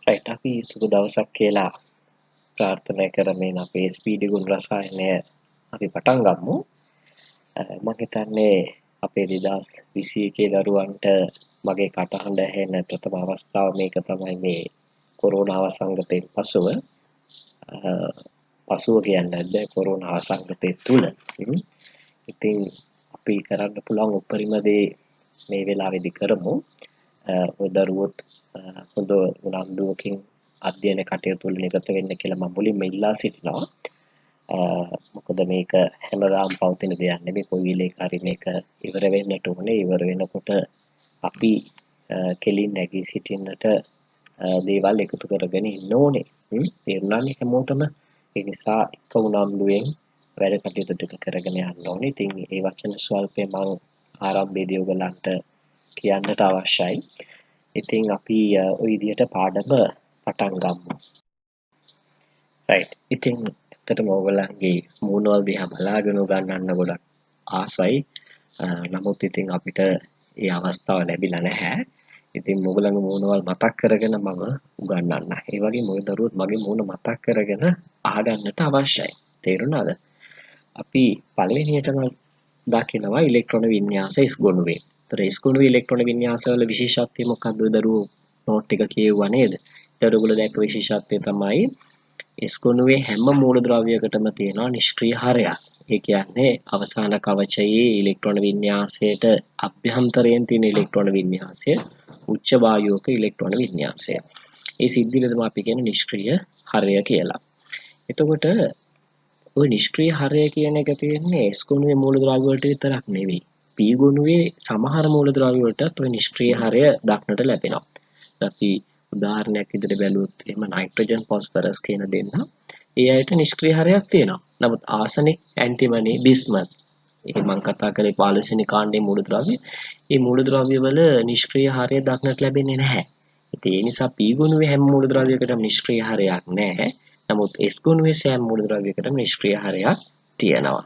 Right අපි සුබ දවසක් කියලා ප්‍රාර්ථනා කරමින් අපේ ස්පීඩි ගුණ රසායනය අපි පටන් ගමු. මම හිතන්නේ අපේ 2021 දරුවන්ට මගේ කටහඬ ඇහෙන ප්‍රථම අවස්ථාව මේක තමයි මේ කොරෝනා වසංගතයෙන් පසුව. පසුව කියන්නේ බෑ කොරෝනා වසංගතය තුල. ඉතින් අපි කරන්න පුළුවන් උපරිම දේ මේ වෙලාවේදී කරමු. ඔය දරුවොත් හොඳ උනන්දුවකින් අධ්‍යයන කටයුතු වල නිරත වෙන්න කියලා මම මුලින්ම ඉල්ලා සිටිනවා. මොකද මේක හැමදාම පවතින දෙයක් නෙමෙයි. කොයි වෙලේක හරි මේක ඉවර වෙන්නට ඕනේ. ඉවර වෙනකොට අපි කෙලින් නැගී සිටින්නට දේවල් එකතු කරගෙන ඉන්න ඕනේ. තේරුණානේ හැමෝටම. ඒ නිසා එක උනන්දුවෙන් වැඩ කටයුතු ටික කරගෙන යන්න ඕනේ. ඉතින් ඒ වචන ස්වල්පේ මම ආරම්භයේදී ඔයගලන්ට කියන්නට අවශ්‍යයි. ඉතින් අපි ওই විදිහට පාඩම පටන් ගමු. රයිට්. ඉතින් ඇත්තටම ඔයගලන්ගේ මූණවල දිහා බලාගෙන උගන්වන්න ගොඩක් ආසයි. නමුත් ඉතින් අපිට ඒ අවස්ථාව ලැබිලා නැහැ. ඉතින් ඔයගලගේ මූණවල මතක් කරගෙන මම උගන්වන්න. ඒ වගේම ඔය දරුවොත් මගේ මූණ මතක් කරගෙන අහගන්නට අවශ්‍යයි. තේරුණාද? අපි පළවෙනියටම දකිනවා ඉලෙක්ට්‍රෝන වින්‍යාස ඉස්ගොණුවේ. ඒතර ඉස්ගොණුවේ ඉලෙක්ට්‍රෝන වින්‍යාසවල විශේෂත්වය මොකක්ද? දරුවෝ නෝට් එක කියුවා නේද? ඒතර ඔයගොල්ලෝ දැක්ක විශේෂත්වය තමයි ඉස්ගොණුවේ හැම මූලද්‍රව්‍යයකටම තියෙනවා නිෂ්ක්‍රීය හරයක්. ඒ කියන්නේ අවසාන කවචයේ ඉලෙක්ට්‍රෝන වින්‍යාසයට අභ්‍යන්තරයෙන් තියෙන ඉලෙක්ට්‍රෝන වින්‍යාසය උච්ච වායුවක ඉලෙක්ට්‍රෝන වින්‍යාසය. ඒ සිද්ධියද තමයි අපි කියන්නේ නිෂ්ක්‍රීය හරය කියලා. එතකොට ওই නිෂ්ක්‍රීය හරය කියන එක තියෙන්නේ S ගුණයේ මූලද්‍රව්‍ය වලට විතරක් නෙවෙයි. P ගුණයේ සමහර මූලද්‍රව්‍ය වලටත් ওই නිෂ්ක්‍රීය හරය දක්නට ලැබෙනවා. අපි උදාහරණයක් විදිහට බැලුවොත් එහෙම නයිට්‍රජන් ෆොස්ෆරස් කියන දෙන්න ඒ අයට නිෂ්ක්‍රීය හරයක් තියෙනවා. නමුත් ආසනික්, ඇන්ටිමනි, බිස්මත් ඒ මම කතා කරේ 15 වෙනි කාණ්ඩයේ මූලද්‍රව්‍ය. මේ මූලද්‍රව්‍ය වල නිෂ්ක්‍රීය හරය දක්නට ලැබෙන්නේ නැහැ. ඉතින් ඒ නිසා P ගුණයේ හැම මූලද්‍රව්‍යයකටම නිෂ්ක්‍රීය හරයක් නැහැ. නමුත් S ගුණයේ සෑම මූලද්‍රව්‍යයකටම නිෂ්ක්‍රීය හරයක් තියෙනවා.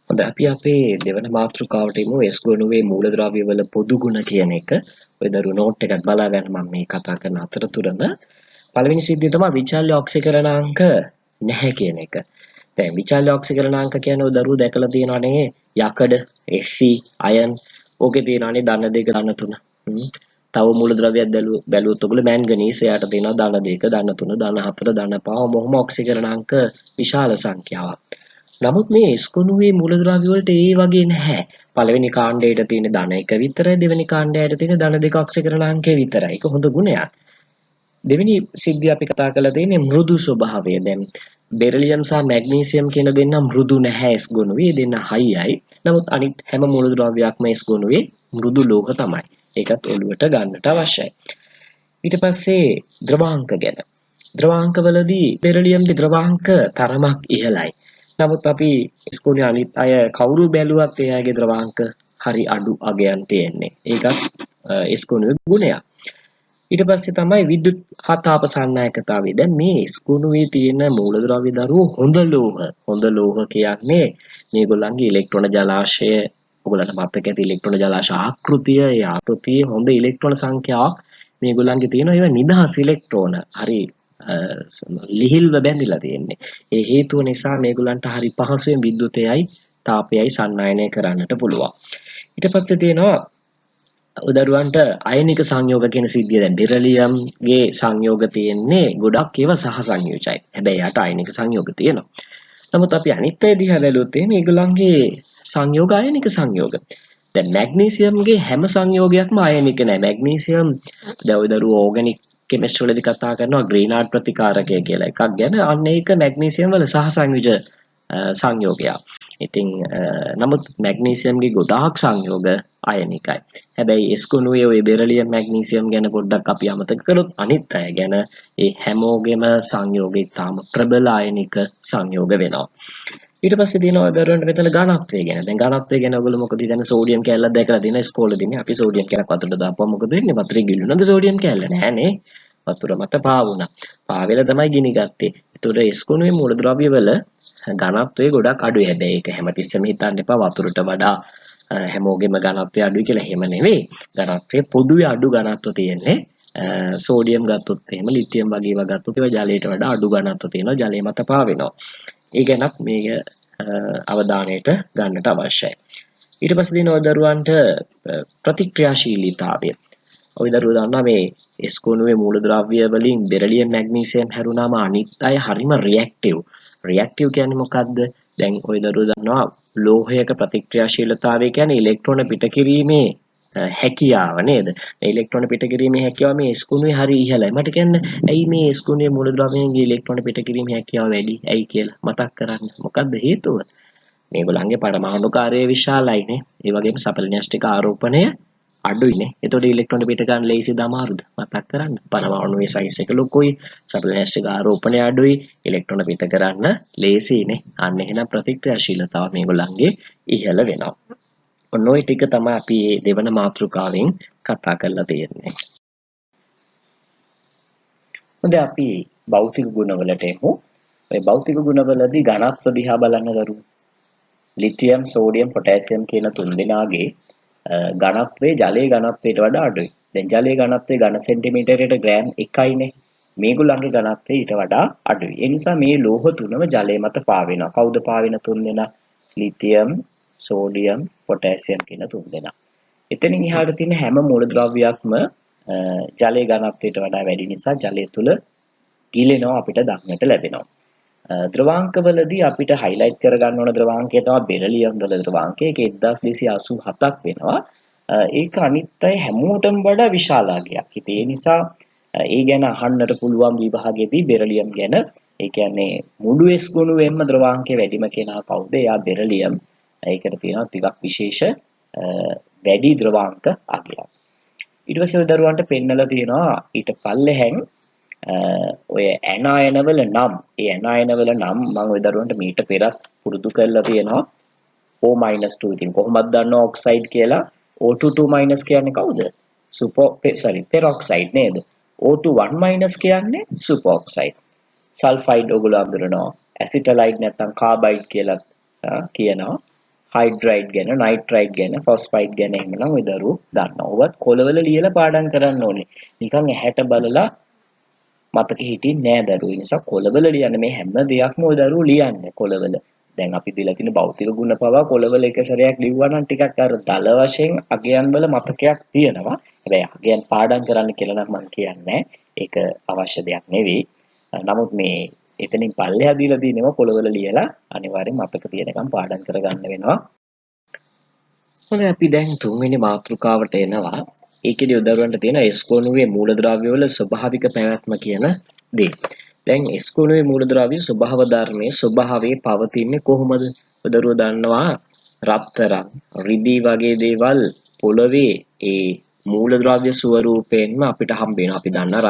හොඳයි අපි අපේ දෙවන මාතෘකාවට එමු S ගුණයේ මූලද්‍රව්‍ය වල පොදු ගුණ කියන එක. ඔය දරුවෝ නෝට් එකක් බලා ගන්න මම මේ කතා කරන අතරතුරම පළවෙනි සිද්ධිය තමයි විචල්්‍ය ඔක්සිකරණාංක නැහැ කියන එක. දැන් විචල්්‍ය ඔක්සිකරණාංක කියන්නේ ඔය දරුවෝ දැකලා තියෙනවනේ යකඩ, Fe, අයන් ඕකේ තියෙනවනේ ධන 2 ධන 3. තව මූලද්‍රව්‍යයක් බැලුවොත් ඔයගොල්ලෝ මැන්ගනීස් එයාට තියෙනවා ධන 2 ධන 3 ධන 4 ධන 5 මොහොම ඔක්සිකරණාංක විශාල සංඛ්‍යාවක්. නමුත් මේ S ගුණයේ මූලද්‍රව්‍ය වලට ඒ වගේ නැහැ. පළවෙනි කාණ්ඩයට තියෙන ධන 1 විතරයි දෙවෙනි කාණ්ඩයට තියෙන ධන 2 ඔක්සිකරණාංකය විතරයි. ඒක හොඳ ගුණයක්. දෙවෙනි සිද්ධිය අපි කතා කරලා තියෙන්නේ මෘදු ස්වභාවය. දැන් බෙරිලියම් සහ මැග්නීසියම් කියන දෙන්න මෘදු නැහැ S ගුණුවේ. දෙන්න හයියයි. නමුත් අනිත් හැම මූලද්‍රව්‍යයක්ම S ගුණුවේ මෘදු ලෝහ තමයි. ඒකත් ඔළුවට ගන්නට අවශ්‍යයි. ඊට පස්සේ ද්‍රවාංක ගැන. ද්‍රවාංකවලදී බෙරිලියම්ගේ ද්‍රවාංක තරමක් ඉහළයි. නමුත් අපි S ගුණයේ අනිත් අය කවුරු බැලුවත් එයාගේ ද්‍රවාංක හරි අඩු අගයන් තියෙන්නේ. ඒකත් S ගුණයේ ගුණයක්. ඊට පස්සේ තමයි විද්‍යුත් හතාප සන්නායකතාවය. දැන් මේ S ගුණයේ තියෙන මූලද්‍රව්‍ය දරුවෝ හොඳ ලෝහ. හොඳ ලෝහ කියන්නේ මේගොල්ලන්ගේ ඉලෙක්ට්‍රෝන ජලාශය ඔයගොල්ලන්ට මතක ඇති ඉලෙක්ට්‍රෝන ජලාශ ආකෘතිය. ඒ ආකෘතියේ හොඳ ඉලෙක්ට්‍රෝන සංඛ්‍යාවක් මේගොල්ලන්ගේ තියෙනවා. ඒවා නිදහස් ඉලෙක්ට්‍රෝන. හරි ලිහිල්ව බැඳිලා තියෙන්නේ. ඒ හේතුව නිසා මේගොල්ලන්ට හරි පහසුවෙන් විද්‍යුතයයි තාපයයි සන්නායනය කරන්නට පුළුවන්. ඊට පස්සේ තියෙනවා උදරුවන්ට අයනික සංයෝග කියන සිද්ධිය. දැන් බෙරිලියම්ගේ සංයෝග තියෙන්නේ ගොඩක් ඒවා සහ සංයෝජයි. හැබැයි යට අයනික සංයෝග තියෙනවා. නමුත් අපි අනිත් අය දිහා බැලුවොත් එහෙනම් ඒගොල්ලන්ගේ සංයෝග අයනික සංයෝග. දැන් මැග්නීසියම්ගේ හැම සංයෝගයක්ම අයනික නෑ. මැග්නීසියම් දැන් ඔය දරුවෝ ඕගනික් කෙමිස්ට්‍රි වලදී කතා කරනවා ග්‍රීනාඩ් ප්‍රතිකාරකය කියලා එකක් ගැන. අන්න ඒක මැග්නීසියම් වල සහ සංයෝජ සංයෝගයක්. ඉතින් නමුත් මැග්නීසියම්ගේ ගොඩාක් සංයෝග අයනිකයි. හැබැයි S ගුණයේ ওই බෙරිලියම් මැග්නීසියම් ගැන පොඩ්ඩක් අපි අමතක කළොත් අනිත් අය ගැන ඒ හැමෝගෙම සංයෝගය තාම ප්‍රබල අයනික සංයෝග වෙනවා. ඊට පස්සේ තියෙනවා දරුවන්ට මෙතන ඝනත්වය ගැන. දැන් ඝනත්වය ගැන ඔයගොල්ලෝ මොකද හිතන්නේ? සෝඩියම් කැල්ලක් දැකලා තියෙන ඉස්කෝලේදීනේ අපි සෝඩියම් කැල්ලක් වතුරට දාපුවම මොකද වෙන්නේ? වතුරේ ගිලුනද සෝඩියම් කැල්ල? නෑනේ. වතුර මත පාවුණා. පාවෙලා තමයි ගිනි ගත්තේ. ඒතකොට S ගුණයේ මූලද්‍රව්‍ය වල ඝනත්වය ගොඩක් අඩුයි. හැබැයි ඒක හැමතිස්සෙම හිතන්න එපා වතුරට වඩා හැමෝගෙම ඝනත්වය අඩුයි කියලා. එහෙම නෙවෙයි. ඝනත්වය පොදුවේ අඩු ඝනත්ව තියෙන්නේ සෝඩියම් ගත්තොත් එහෙම ලිතියම් වගේ ඒවා ගත්තොත් ඒවා ජලයට වඩා අඩු ගණන්ක තියෙනවා ජලය මත පාවෙනවා. ඒ ගැනත් මේක අවධානයට ගන්නට අවශ්‍යයි. ඊට පස්සේ දින ඔය දරුවන්ට ප්‍රතික්‍රියාශීලීතාවය. ඔය දරුවෝ දන්නවා මේ එස්කෝනුවේ මූලද්‍රව්‍ය වලින් බෙරිලියම් මැග්නීසියම් හැරුණාම අනිත් අය හරිම රියැක්ටිව්. රියැක්ටිව් කියන්නේ මොකද්ද? දැන් ඔය දරුවෝ දන්නවා ලෝහයක ප්‍රතික්‍රියාශීලතාවය කියන්නේ ඉලෙක්ට්‍රෝන පිට කිරීමේ හැකියාව නේද? මේ ඉලෙක්ට්‍රෝන පිට කිරීමේ හැකියාව මේ එස්කෝනුවේ හරි ඉහළයි. මට කියන්න ඇයි මේ එස්කෝනුවේ මූලද්‍රව්‍යයන්ගේ ඉලෙක්ට්‍රෝන පිට කිරීමේ හැකියාව වැඩි? ඇයි කියලා මතක් කරන්න. මොකද්ද හේතුව? මේගොල්ලන්ගේ පරමාණු කාර්යය විශාලයිනේ. ඒ වගේම සපලන්‍යෂ්ටික ආරෝපණය අඩුයිනේ. එතකොට ඉලෙක්ට්‍රෝන පිට ගන්න ලේසිද අමාරුද? මතක් කරන්න. පරමාණුවේ සයිස් එක ලොකුයි. සපලන්‍යෂ්ටික ආරෝපණය අඩුයි. ඉලෙක්ට්‍රෝන පිට කරන්න ලේසියිනේ. අන්න එහෙනම් ප්‍රතික්‍රියාශීලතාව මේගොල්ලන්ගේ ඉහළ වෙනවා. ඔන්න ඔය ටික තමයි අපි මේ දෙවන මාතෘකාවෙන් කතා කරලා තියෙන්නේ. හොඳ අපි භෞතික ගුණවලට එමු. මේ භෞතික ගුණවලදී ඝනත්ව දිහා බලන්න දරුවෝ. ලිතියම්, සෝඩියම්, පොටෑසියම් කියන තුන් දෙනාගේ ඝනත්වය ජලයේ ඝනත්වයට වඩා අඩුයි. දැන් ජලයේ ඝනත්වය ඝන සෙන්ටිමීටරයට ග්‍රෑම් 1යිනේ. මේගොල්ලන්ගේ ඝනත්වය ඊට වඩා අඩුයි. ඒ නිසා මේ ලෝහ තුනම ජලය මත පාවෙනවා. කවුද පාවෙන තුන් දෙනා? ලිතියම්, සෝඩියම්, පොටෑසියම් කියන තුන් දෙනා. එතනින් එහාට තියෙන හැම මූලද්‍රව්‍යයක්ම ජලයේ ඝනත්වයට වඩා වැඩි නිසා ජලය තුල ගිලෙනවා අපිට දක්නට ලැබෙනවා. ද්‍රවාංකවලදී අපිට highlight කරගන්න ඕන ද්‍රවාංකය තමයි බෙරිලියම් වල ද්‍රවාංකය. ඒක 1287ක් වෙනවා. ඒක අනිත් අය හැමෝටම වඩා විශාල අගයක්. ඉතින් ඒ නිසා ඒ ගැන අහන්නට පුළුවන් විභාගෙදී බෙරිලියම් ගැන. ඒ කියන්නේ මුළු S ගුණුවෙන්ම ද්‍රවාංකය වැඩිම කෙනා කවුද? එයා බෙරිලියම්. ඒකට තියෙනවා ටිකක් විශේෂ වැඩි ද්‍රවාංක අගයක්. ඊට පස්සේ ඔය දරුවන්ට පෙන්නලා තියෙනවා ඊට පල්ලෙහෙන් ඔය ඇනායනවල නම් ඒ ඇනායනවල නම් මම ඔය දරුවන්ට මීට පෙරත් පුරුදු කරලා තියෙනවා O-2 ඉතින් කොහොමද දන්නව ඔක්සයිඩ් කියලා O22- කියන්නේ කවුද? පෙරොක්සයිඩ් නේද? O21- කියන්නේ සුපර් ඔක්සයිඩ්. සල්ෆයිඩ් ඔයගොල්ලෝ අඳුරනවා. ඇසිටලයිඩ් නැත්නම් කාබයිඩ් කියලා කියනවා. හයිඩ්‍රයිඩ් ගැන, නයිට්‍රයිඩ් ගැන, ෆොස්ෆයිඩ් ගැන එහෙමනම් ඔය දරුවෝ දන්නවා. ඔවත් කොළවල ලියලා පාඩම් කරන්න ඕනේ. නිකන් ඇහැට බලලා මතක හිටින්නේ නෑ දරුවෝ. ඒ නිසා කොළවල ලියන්න මේ හැම දෙයක්ම ඔය දරුවෝ ලියන්නේ කොළවල. දැන් අපි දීලා තියෙන භෞතික ගුණ පවා කොළවල එක සැරයක් ලිව්වා නම් ටිකක් අර දල වශයෙන් අගයන් වල මතකයක් තියෙනවා. හැබැයි අගයන් පාඩම් කරන්න කියලා නම් මම කියන්නේ ඒක අවශ්‍ය දෙයක් නෙවෙයි. නමුත් මේ එතනින් පල්ලෙහා දීලා තියෙනවා කොළවල ලියලා අනිවාර්යෙන් මතක තියෙනකම් පාඩම් කරගන්න වෙනවා. හොඳයි අපි දැන් තුන්වෙනි මාතෘකාවට එනවා. ඒකෙදි උදව්වන්ට තියෙන S කෝණුවේ මූලද්‍රව්‍ය වල ස්වභාවික පැවැත්ම කියන දේ. දැන් S කෝණුවේ මූලද්‍රව්‍ය ස්වභාව ධර්මයේ ස්වභාවයේ පවතින්නේ කොහොමද? උදව්ව දන්නවා රත්තරන්, රිදී වගේ දේවල් පොළවේ ඒ මූලද්‍රව්‍ය ස්වරූපයෙන්ම අපිට හම්බ වෙනවා. අපි දන්නා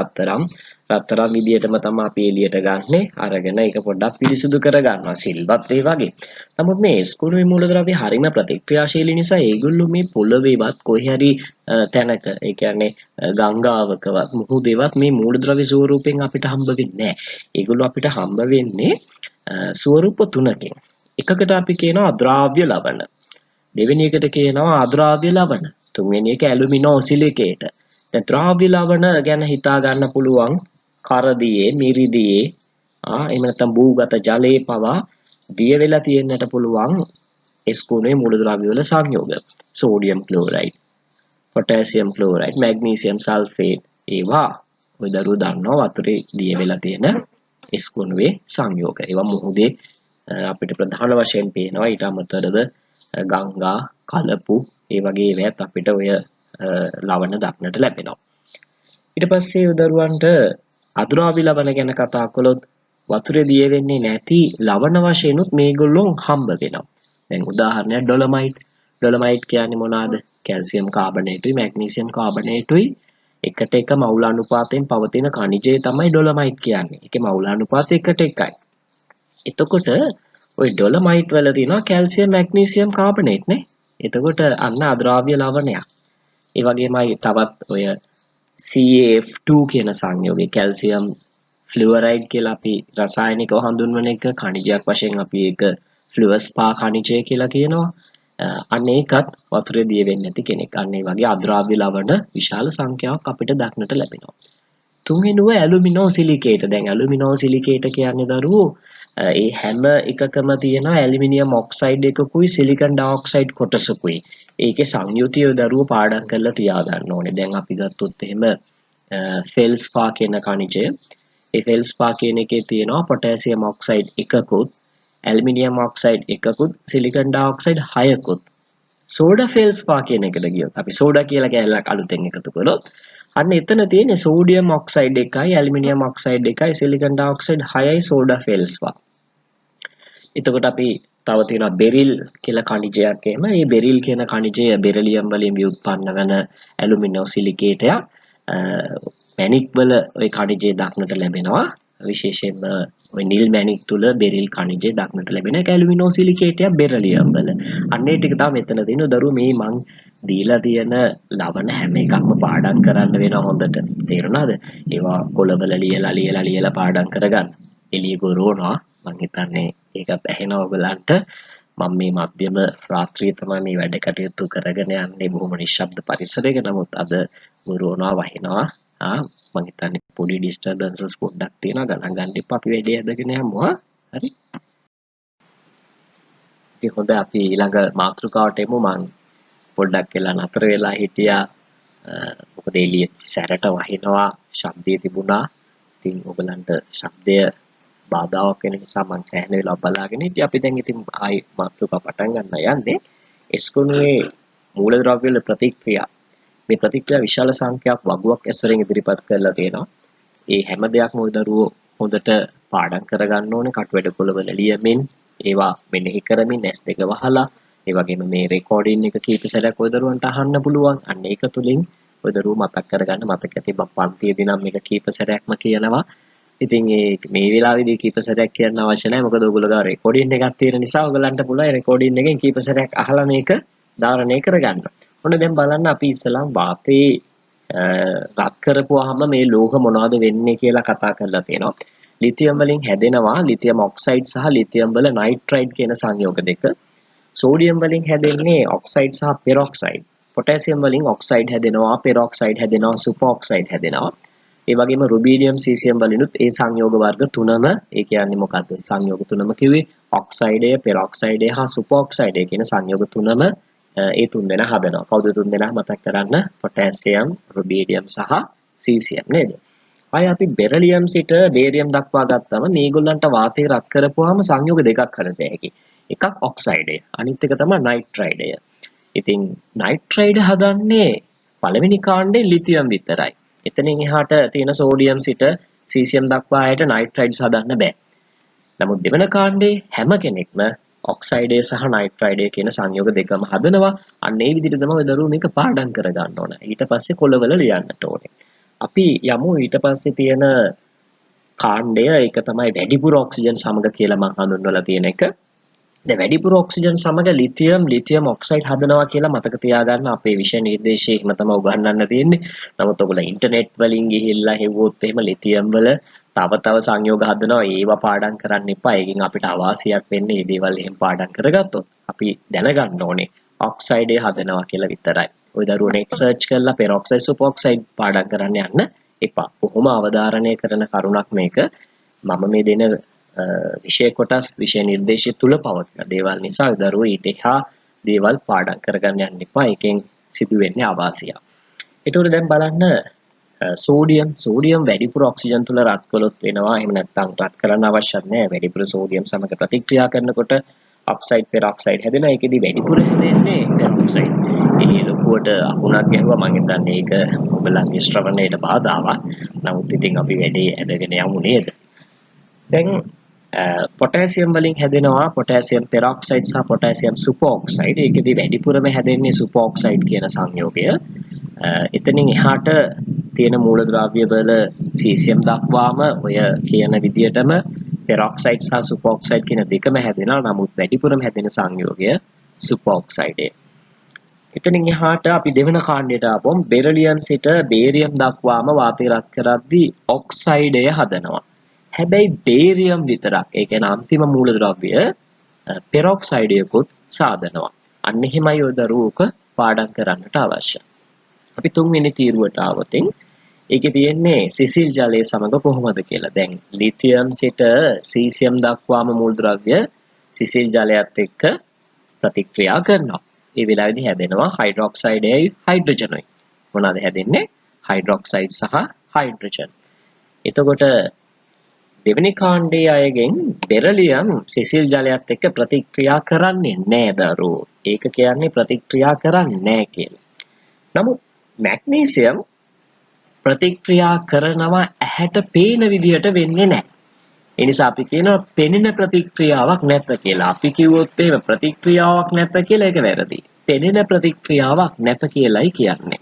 රත්තරන් විදියටම තමයි අපි එළියට ගන්නෙ. අරගෙන ඒක පොඩ්ඩක් පිරිසිදු කරගන්නවා. සිල්වත් ඒ වගේ. නමුත් මේ S කෝණුවේ මූලද්‍රව්‍ය හරිම ප්‍රතික්‍රියාශීලී නිසා ඒගොල්ලෝ මේ පොළවේවත් කොහේ හරි තැනක ඒ කියන්නේ ගංගාවකවත් මුහුදේවත් මේ මූලද්‍රව්‍ය ස්වරූපයෙන් අපිට හම්බ වෙන්නේ නැහැ. ඒගොල්ලෝ අපිට හම්බ වෙන්නේ ස්වරූප තුනකින්. එකකට අපි කියනවා අද්‍රාව්‍ය ලවණ. දෙවෙනි එකට කියනවා අද්‍රාව්‍ය ලවණ. තුන්වෙනි එක ඇලුමිනෝ ඔසිලිකේට. දැන් ද්‍රාව්‍ය ලවණ ගැන හිතා ගන්න පුළුවන් කරදියේ, මිරිදියේ, එහෙම නැත්නම් භූගත ජලයේ පවා දිය වෙලා තියෙන්නට පුළුවන් S කෝණයේ මූලද්‍රව්‍ය වල සංයෝග. Sodium chloride, potassium chloride, magnesium sulphate ඒවා ඔය දරුවෝ දන්නවා වතුරේ දිය වෙලා තියෙන S කෝණුවේ සංයෝග. ඒවා මුහුදේ අපිට ප්‍රධාන වශයෙන් පේනවා. ඊට අමතරව ගංගා, කලපු ඒ වගේ ඒවාත් අපිට ඔය ලවණ දක්නට ලැබෙනවා. ඊට පස්සේ උදරුවන්ට අද්‍රාව්‍ය ලවණ ගැන කතා කළොත් වතුරේ දිය වෙන්නේ නැති ලවණ වශයෙන්ුත් මේගොල්ලෝ හම්බ වෙනවා. දැන් උදාහරණයක් ඩොලොමයිට් කියන්නේ මොනවාද? කැල්සියම් කාබනේටුයි මැග්නීසියම් කාබනේටුයි එකට එක මවුල අනුපාතයෙන් පවතින ඛනිජය තමයි ඩොලොමයිට් කියන්නේ. ඒකේ මවුල අනුපාතය 1:1යි. එතකොට ওই ඩොලොමයිට් වල තියෙනවා කැල්සියම් මැග්නීසියම් කාබනේට් නේ. එතකොට අන්න අද්‍රාව්‍ය ලවණයක්. ඒ වගේමයි තවත් ඔය CaF2 කියන සංයෝගය කැල්සියම් ෆ්ලුවරයිඩ් කියලා අපි රසායනිකව හඳුන්වන එක. ඛනිජයක් වශයෙන් අපි ඒක ෆ්ලුවස්පා ඛනිජය කියලා කියනවා. අන්න ඒකත් වතුරේ දිය වෙන්නේ නැති කෙනෙක්. අන්න ඒ වගේ අද්‍රව්‍ය ලවණ විශාල සංඛ්‍යාවක් අපිට දක්නට ලැබෙනවා. තුන්වෙනුව ඇලුමිනෝ සිලිකේට. දැන් ඇලුමිනෝ සිලිකේට කියන්නේ දරුවෝ ඒ හැම එකකම තියෙන ඇලුමිනියම් ඔක්සයිඩ් එකකුයි සිලිකන් ඩයොක්සයිඩ් කොටසකුයි. ඒකේ සංයුතිය දරුවෝ පාඩම් කරලා තියාගන්න ඕනේ. දැන් අපි ගත්තොත් එහෙම ෆෙල්ස්පා කියන khනිජය. ඒ ෆෙල්ස්පා කියන එකේ තියෙනවා පොටෑසියම් ඔක්සයිඩ් එකකුත්, ඇලුමිනියම් ඔක්සයිඩ් එකකුත්, සිලිකන් ඩයොක්සයිඩ් 6කුත්. සෝඩා ෆෙල්ස්පා කියන එකට ගියොත් අපි සෝඩා කියලා කැලලක් අලුතෙන් එකතු කළොත් අන්න එතන තියෙන සෝඩියම් ඔක්සයිඩ් එකයි ඇලුමිනියම් ඔක්සයිඩ් එකයි සිලිකන් ඩයොක්සයිඩ් 6යි සෝඩා ෆෙල්ස්පා. එතකොට අපි තව තියෙනවා බෙරිල් කියලා khනිජයක් එහෙම. මේ බෙරිල් කියන khනිජය බෙරිලියම් වලින් ව්‍යුත්පන්න වෙන ඇලුමිනෝ සිලිකේටයක්. මැණික් වල ওই khනිජය දක්නට ලැබෙනවා. විශේෂයෙන්ම ওই නිල් මැණික් තුල බෙරිල් khනිජය දක්නට ලැබෙන එක ඇලුමිනෝ සිලිකේටයක් බෙරිලියම් වල. අන්න ඒ ටික තමයි මෙතන තියෙන දරුවෝ මේ මං දීලා තියෙන ලවණ හැම එකක්ම පාඩම් කරන්න වෙනවා හොඳට. තේරුණාද? ඒවා කොළවල ලියලා පාඩම් කරගන්න. එළිය ගොරවනවා. මං හිතන්නේ ඒකත් ඇහෙනවා ඔයගලන්ට. මම මේ මධ්‍යම රාත්‍රියේ තමයි මේ වැඩ කටයුතු කරගෙන යන්නේ බොහොම නිශ්ශබ්ද පරිසරයක. නමුත් අද ගොරවනවා වහිනවා. මං හිතන්නේ පොඩි ඩිස්ටර්බන්සස් පොඩ්ඩක් තියෙනවා. ගණන් ගන්න එපා. අපි වැඩේ අදගෙන යමු. හරි. ඉතින් හොඳ අපි ඊළඟ මාතෘකාවට එමු. මං පොඩ්ඩක් වෙලා නතර වෙලා හිටියා. මොකද එළිය සැරට වහිනවා. ශබ්දය තිබුණා. ඉතින් ඔයගලන්ට ශබ්දය බාධාවක් වෙන නිසා මම සෑහෙන වෙලාවක් බලාගෙන හිටියා. අපි දැන් ඉතින් ආයි මාතෘකාව පටන් ගන්න යන්නේ. එස්කොනුවේ මූලද්‍රව්‍ය වල ප්‍රතික්‍රියා. මේ ප්‍රතික්‍රියා විශාල සංඛ්‍යාවක් වගුවක් ඇසුරින් ඉදිරිපත් කරලා තියෙනවා. ඒ හැම දෙයක්ම ওই දරුවෝ හොඳට පාඩම් කරගන්න ඕනේ. කටුවැඩ කොළවල ලියමින් ඒවා මෙනෙහි කරමින් S2 වහලා ඒ වගේම මේ රෙකෝඩින් එක කීප සැරයක් ওই දරුවන්ට අහන්න පුළුවන්. අන්න ඒක තුලින් ওই දරුවෝ මතක් කරගන්න මතක ඇති පන්තියේදී නම් මේක කීප සැරයක්ම කියනවා. ඉතින් මේ වෙලාවේදී කීප සැරයක් කියන්න අවශ්‍ය නැහැ. මොකද ඔයගොල්ලෝ ගාව රෙකෝඩින් එකක් තියෙන නිසා ඔයගලන්ට පුළුවන් රෙකෝඩින් එකෙන් කීප සැරයක් අහලා මේක ධාරණය කරගන්න. ඔන්න දැන් බලන්න අපි ඉස්සලම් වාතයේ රත් කරපුවාම මේ ලෝහ මොනවද වෙන්නේ කියලා කතා කරලා තියෙනවා. ලිතියම් වලින් හැදෙනවා ලිතියම් ඔක්සයිඩ් සහ ලිතියම් වල නයිට්‍රයිඩ් කියන සංයෝග දෙක. සෝඩියම් වලින් හැදෙන්නේ ඔක්සයිඩ් සහ පෙරොක්සයිඩ්. පොටෑසියම් වලින් ඔක්සයිඩ් හැදෙනවා, පෙරොක්සයිඩ් හැදෙනවා, සුපරොක්සයිඩ් හැදෙනවා. ඒ වගේම රුබීඩියම් සීසියම් වලිනුත් ඒ සංයෝග වර්ග තුනම ඒ කියන්නේ මොකද්ද සංයෝග තුනම කිව්වේ ඔක්සයිඩය පෙරොක්සයිඩය හා සුපරොක්සයිඩය කියන සංයෝග තුනම ඒ තුන් දෙනා හදනවා. කවුද තුන් දෙනා මතක් කරන්න? පොටෑසියම්, රුබීඩියම් සහ සීසියම් නේද? අය අපි බෙරිලියම් සිට බේරියම් දක්වා ගත්තම මේගොල්ලන්ට වාතය රත් කරපුවාම සංයෝග දෙකක් හදන්න හැකි. එකක් ඔක්සයිඩය, අනිත් එක තමයි නයිට්‍රයිඩය. ඉතින් නයිට්‍රයිඩ් හදන්නේ පළවෙනි කාණ්ඩේ ලිතියම් විතරයි. එතනින් එහාට තියෙන සෝඩියම් සිට සීසියම් දක්වා ආයට නයිට්‍රයිඩ්ස් හදන්න බෑ. නමුත් දෙවන කාණ්ඩේ හැම කෙනෙක්ම ඔක්සයිඩය සහ නයිට්‍රයිඩය කියන සංයෝග දෙකම හදනවා. අන්න ඒ විදිහට තමයි දරුවෝ මේක පාඩම් කරගන්න ඕන. ඊට පස්සේ කොළවල ලියන්නට ඕනේ. අපි යමු ඊට පස්සේ තියෙන කාණ්ඩය ඒක තමයි වැඩිපුර ඔක්සිජන් සමග කියලා මම හඳුන්වලා තියෙන එක. දැන් වැඩිපුර ඔක්සිජන් සමග ලිතියම් ඔක්සයිඩ් හදනවා කියලා මතක තියාගන්න අපේ විෂය නිර්දේශයේ එහෙම තමයි උගන්වන්න තියෙන්නේ. නමුත් ඔයගොල්ලෝ ඉන්ටර්නෙට් වලින් ගිහිල්ලා හෙව්වොත් එහෙම ලිතියම් වල තව සංයෝග හදනවා ඒවා පාඩම් කරන්න එපා. ඒකෙන් අපිට අවාසියක් වෙන්නේ මේ දේවල් එහෙම පාඩම් කරගත්තොත්. අපි දැනගන්න ඕනේ ඔක්සයිඩය හදනවා කියලා විතරයි. ওই දරුවෝ නෙට් සර්ච් කරලා පෙරොක්සයිඩ් සුපරොක්සයිඩ් පාඩම් කරන්න යන්න එපා. කොහොම අවධාරණය කරන කරුණක් මේක. මම මේ දෙන විෂය කොටස් විෂය නිර්දේශය තුල පවතින දේවල් නිසා දරුවෝ ඊට එහා දේවල් පාඩම් කරගන්න යන්න එපා. ඒකෙන් සිදුවෙන්නේ අවාසිය. ඒතකොට දැන් බලන්න සෝඩියම් වැඩිපුර ඔක්සිජන් තුල රත් කළොත් වෙනවා. එහෙම නැත්නම් රත් කරන්න අවශ්‍ය නැහැ. වැඩිපුර සෝඩියම් සමග ප්‍රතික්‍රියා කරනකොට ඔක්සයිඩ් පෙරොක්සයිඩ් හැදෙනවා. ඒකෙදි වැඩිපුර හැදෙන්නේ පෙරොක්සයිඩ්. ඒ ලොකුවට අහුණක් ගැහුවා මම හිතන්නේ ඒක ඔයගලන්ගේ ශ්‍රවණයට බාධාවක්. නමුත් ඉතින් අපි වැඩේ ඇදගෙන යමු නේද? දැන් පොටෑසියම් වලින් හැදෙනවා පොටෑසියම් පෙරොක්සයිඩ් සහ පොටෑසියම් සුපරොක්සයිඩ්. ඒකෙදි වැඩිපුරම හැදෙන්නේ සුපරොක්සයිඩ් කියන සංයෝගය. එතනින් එහාට තියෙන මූලද්‍රව්‍ය වල සීසියම් දක්වාම ඔය කියන විදියටම පෙරොක්සයිඩ් සහ සුපරොක්සයිඩ් කියන දෙකම හැදෙනවා. නමුත් වැඩිපුරම හැදෙන සංයෝගය සුපරොක්සයිඩය. එතනින් එහාට අපි දෙවන කාණ්ඩයට ආවොත් බෙරිලියම් සිට බේරියම් දක්වාම වාතය රත් කරද්දී ඔක්සයිඩය හදනවා. හැබැයි බේරියම් විතරක් ඒ කියන්නේ අන්තිම මූලද්‍රව්‍ය පෙරොක්සයිඩයකුත් සාදනවා. අන්න එහෙමයි ඔය දරුවෝක පාඩම් කරන්නට අවශ්‍ය. අපි තුන්වෙනි තීරුවට ආවොත් ඒකේ තියෙන්නේ සිසිල් ජලය සමග කොහොමද කියලා. දැන් ලිතියම් සිට සීසියම් දක්වාම මූලද්‍රව්‍ය සිසිල් ජලයත් එක්ක ප්‍රතික්‍රියා කරනවා. ඒ වෙලාවේදී හැදෙනවා හයිඩ්‍රොක්සයිඩයයි හයිඩ්‍රජනුයි. මොනවාද හැදෙන්නේ? හයිඩ්‍රොක්සයිඩ් සහ හයිඩ්‍රජන්. එතකොට දෙවෙනි කාණ්ඩයේ අයගෙන් බෙරලියම් සිසිල් ජලයත් එක්ක ප්‍රතික්‍රියා කරන්නේ නැහැ දරුවෝ. ඒක කියන්නේ ප්‍රතික්‍රියා කරන්නේ නැහැ කියලා. නමුත් මැග්නීසියම් ප්‍රතික්‍රියා කරනවා ඇහැට පේන විදිහට වෙන්නේ නැහැ. ඒ නිසා අපි කියනවා පෙනෙන ප්‍රතික්‍රියාවක් නැත කියලා. අපි කිව්වොත් එහෙම ප්‍රතික්‍රියාවක් නැත කියලා ඒක වැරදි. පෙනෙන ප්‍රතික්‍රියාවක් නැත කියලායි කියන්නේ.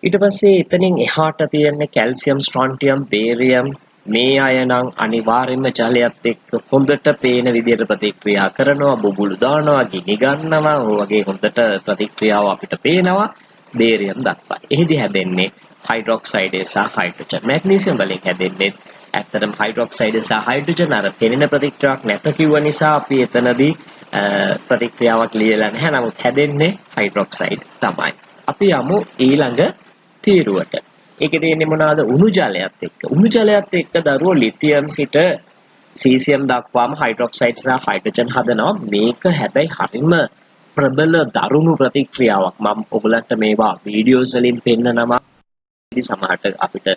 ඊට පස්සේ එතනින් එහාට තියෙන කැල්සියම්, ස්ට්‍රොන්ටියම්, බේරියම් මේ අය නම් අනිවාර්යයෙන්ම ජලයත් එක්ක හොඳට පේන විදිහට ප්‍රතික්‍රියා කරනවා, බුබුලු දානවා, ගිනි ගන්නවා. ඔය වගේ හොඳට ප්‍රතික්‍රියාව අපිට පේනවා බේරියම් දක්වා. එහෙදි හැදෙන්නේ හයිඩ්‍රොක්සයිඩය සහ හයිඩ්‍රජන්. මැග්නීසියම් වලින් හැදෙන්නේ ඇත්තටම හයිඩ්‍රොක්සයිඩ් සහ හයිඩ්‍රජන් අර පෙනෙන ප්‍රතික්‍රියාවක් නැත කිව්ව නිසා අපි එතනදී ප්‍රතික්‍රියාවක් ලියලා නැහැ. නමුත් හැදෙන්නේ හයිඩ්‍රොක්සයිඩ් තමයි. අපි යමු ඊළඟ තීරුවට. ඒකේ තියෙන්නේ මොනවාද? උණු ජලයත් එක්ක. උණු ජලයත් එක්ක දරුවෝ ලිතියම් සිට සීසියම් දක්වාම හයිඩ්‍රොක්සයිඩ් සහ හයිඩ්‍රජන් හදනවා. මේක හැබැයි හරිම ප්‍රබල දරුණු ප්‍රතික්‍රියාවක්. මම ඔයගලන්ට මේවා වීඩියෝස් වලින් පෙන්නනවා. ඉතින් සමහරට අපිට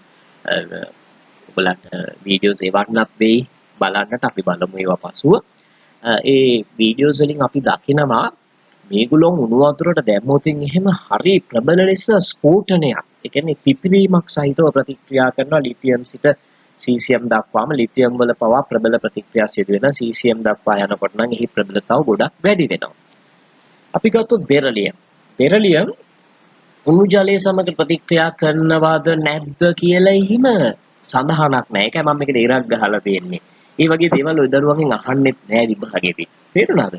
ඔයගලන්ට වීඩියෝස් එවන්නත් වෙයි. බලන්නට අපි බලමු ඒවා පසුව. ඒ වීඩියෝස් වලින් අපි දකිනවා මේගොල්ලෝ උණු වතුරට දැම්මොත් එහෙම හරි ප්‍රබල ලෙස ස්ෆෝටනයක්. ඒ කියන්නේ පිපිරීමක් සහිතව ප්‍රතික්‍රියා කරනවා ලිතියම් සිට සීසියම් දක්වාම. ලිතියම් වල පවා ප්‍රබල ප්‍රතික්‍රියා සිදු වෙනවා. සීසියම් දක්වා යනකොට නම් එහි ප්‍රබලතාව ගොඩක් වැඩි වෙනවා. අපි ගත්තොත් බෙරලියම්. බෙරලියම් උණු ජලය සමග ප්‍රතික්‍රියා කරනවාද නැද්ද කියලා එහෙම සඳහනක් නැහැ. ඒකයි මම මේකට ඉරක් ගහලා තියෙන්නේ. ඒ වගේ දේවල් ඔය දරුවන්ගෙන් අහන්නෙත් නැහැ විභාගෙදී. තේරුණාද?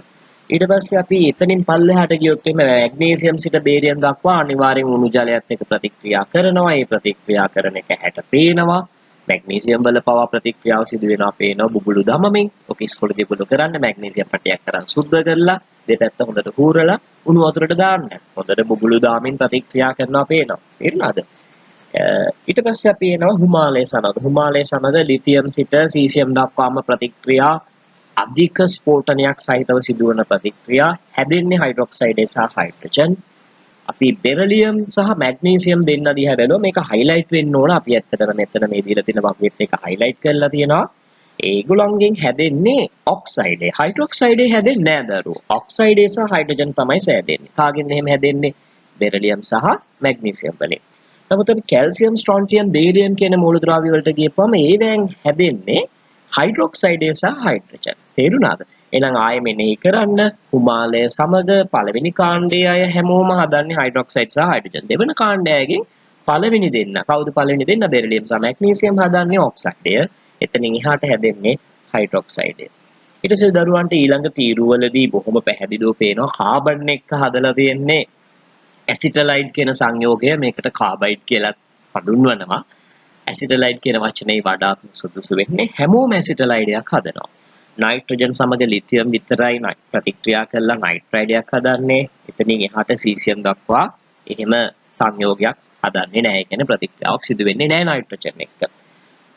ඊට පස්සේ අපි එතනින් පල්ලෙහාට ගියොත් එimhe මැග්නීසියම් සිට බේරියම් දක්වා අනිවාර්යෙන් උණු ජලයත් එක්ක ප්‍රතික්‍රියා කරනවා. ඒ ප්‍රතික්‍රියා කරන එක හැට පේනවා. මැග්නීසියම් වල පවා ප්‍රතික්‍රියාව සිදු වෙනවා පේනවා බුබුලු දමමින්. ඔක ඉස්කෝලේදී ඔයගොල්ලෝ කරන්න මැග්නීසියම් පටියක් කරන් සුද්ධ කරලා දෙපැත්ත හොඳට හූරලා උණු වතුරට දාන්න. හොඳට බුබුලු දාමින් ප්‍රතික්‍රියා කරනවා පේනවා. තේරුණාද? ඊට පස්සේ අපි එනවා හිමාලය සමග. හිමාලය සමග ලිතියම් සිට සීසියම් දක්වාම ප්‍රතික්‍රියා අධික ස්ෆෝටනයක් සහිතව සිදුවන ප්‍රතික්‍රියා හැදෙන්නේ හයිඩ්‍රොක්සයිඩ් සහ හයිඩ්‍රජන්. අපි බෙරලියම් සහ මැග්නීසියම් දෙන්න දිහා බලනවා. මේක හයිලයිට් වෙන්න ඕන. අපි ඇත්තටම මෙතන මේ දීලා තියෙන වගේත් එක හයිලයිට් කරලා තියෙනවා. ඒගොල්ලන්ගෙන් හැදෙන්නේ ඔක්සයිඩ්. හයිඩ්‍රොක්සයිඩ් හැදෙන්නේ නැහැ දරුවෝ. ඔක්සයිඩ් සහ හයිඩ්‍රජන් තමයි හැදෙන්නේ. කාගෙන් එහෙම හැදෙන්නේ? බෙරලියම් සහ මැග්නීසියම් වලින්. නමුත් අපි කැල්සියම්, ස්ට්‍රොන්ටියම්, බේරියම් කියන මූලද්‍රව්‍ය වලට ගියපුවම ඒවෙන් හැදෙන්නේ හයිඩ්‍රොක්සයිඩ් සහ හයිඩ්‍රජන්. තේරුණාද? එහෙනම් ආයෙ මෙනෙහි කරන්න. හිමාලය සමග පළවෙනි කාණ්ඩයේ අය හැමෝම හදන්නේ හයිඩ්‍රොක්සයිඩ් සහ හයිඩ්‍රජන්. දෙවන කාණ්ඩයගෙන් පළවෙනි දෙන්න. කවුද පළවෙනි දෙන්න? බෙරිලියම් සහ මැග්නීසියම් හදන්නේ ඔක්සයිඩය. එතනින් එහාට හැදෙන්නේ හයිඩ්‍රොක්සයිඩය. ඊට පස්සේ දරුවන්ට ඊළඟ තීරුවලදී බොහොම පැහැදිලිව පේනවා කාබන් එක්ක හදලා තියෙන්නේ ඇසිටලයිඩ් කියන සංයෝගය. මේකට කාබයිඩ් කියලා හඳුන්වනවා. ඇසිටලයිඩ් කියන වචනේ වඩාත් සුදුසු වෙන්නේ. හැමෝම ඇසිටලයිඩයක් හදනවා. නයිට්‍රජන් සමග ලිතියම් විතරයි ප්‍රතික්‍රියා කරලා නයිට්‍රයිඩයක් හදන්නේ. එතනින් එහාට සීසියම් දක්වා එහෙම සංයෝගයක් හදන්නේ නැහැ. ඒ කියන්නේ ප්‍රතික්‍රියාවක් සිදු වෙන්නේ නැහැ නයිට්‍රජන් එක්ක.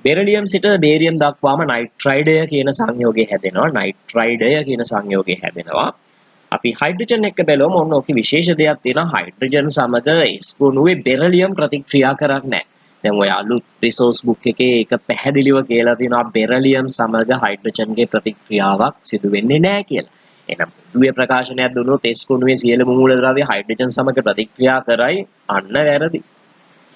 බෙරිලියම් සිට බේරියම් දක්වාම නයිට්‍රයිඩය කියන සංයෝගය හැදෙනවා. නයිට්‍රයිඩය කියන සංයෝගය හැදෙනවා. අපි හයිඩ්‍රජන් එක්ක බැලුවම ඔන්න ඔකේ විශේෂ දෙයක් තියෙනවා. හයිඩ්‍රජන් සමග S ගුණුවේ බෙරිලියම් ප්‍රතික්‍රියා කරන්නේ නැහැ. දැන් ඔය අලුත් රිසෝස් බුක් එකේ ඒක පැහැදිලිව කියලා තියෙනවා බෙරිලියම් සමග හයිඩ්‍රජන්ගේ ප්‍රතික්‍රියාවක් සිදු වෙන්නේ නැහැ කියලා. එහෙනම් පොදුවේ ප්‍රකාශනයක් දුන්නොත් S ගුණුවේ සියලුම මූලද්‍රව්‍ය හයිඩ්‍රජන් සමග ප්‍රතික්‍රියා කරයි අන්න වැරදි.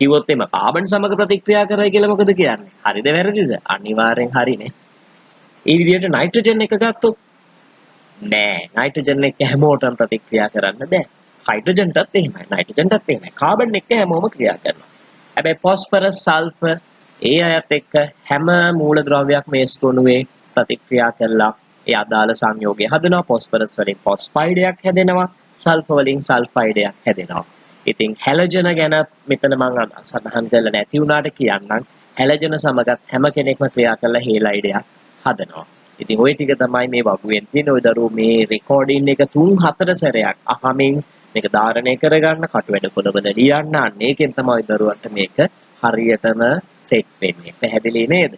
කිව්වොත් එimhe කාබන් සමග ප්‍රතික්‍රියා කරයි කියලා මොකද කියන්නේ? හරිද වැරදිද? අනිවාර්යෙන් හරිනේ. ඒ විදිහට නයිට්‍රජන් එක ගත්තොත් නෑ. නයිට්‍රජන් එක්ක හැමෝටම ප්‍රතික්‍රියා කරන්න බෑ. හයිඩ්‍රජන්ටත් එහෙමයි. නයිට්‍රජන්ටත් එහෙමයි. කාබන් එක්ක හැමෝම ක්‍රියා කරනවා. හැබැයි ෆොස්ෆරස්, සල්ෆර් ඒ අයත් එක්ක හැම මූලද්‍රව්‍යයක්ම S ගුණුවේ ප්‍රතික්‍රියා කරලා ඒ අදාළ සංයෝගය හදනවා. ෆොස්ෆරස් වලින් ෆොස්ෆයිඩයක් හැදෙනවා. සල්ෆර් වලින් සල්ෆයිඩයක් හැදෙනවා. ඉතින් හැලජන ගැන මෙතන මම සඳහන් කරලා නැති වුණාට කියන්නම්. හැලජන සමගත් හැම කෙනෙක්ම ක්‍රියා කරලා හේලයිඩයක් හදනවා. ඉතින් ওই ටික තමයි මේ වගුවෙන් තියෙන. ওই දරුවෝ මේ රෙකෝඩින් එක 3-4 සැරයක් අහමින් මේක ධාරණය කරගන්න, කටුවැඩ පොළවල ලියන්න. අන්න ඒකෙන් තමයි ওই දරුවන්ට මේක හරියටම සෙට් වෙන්නේ. පැහැදිලි නේද?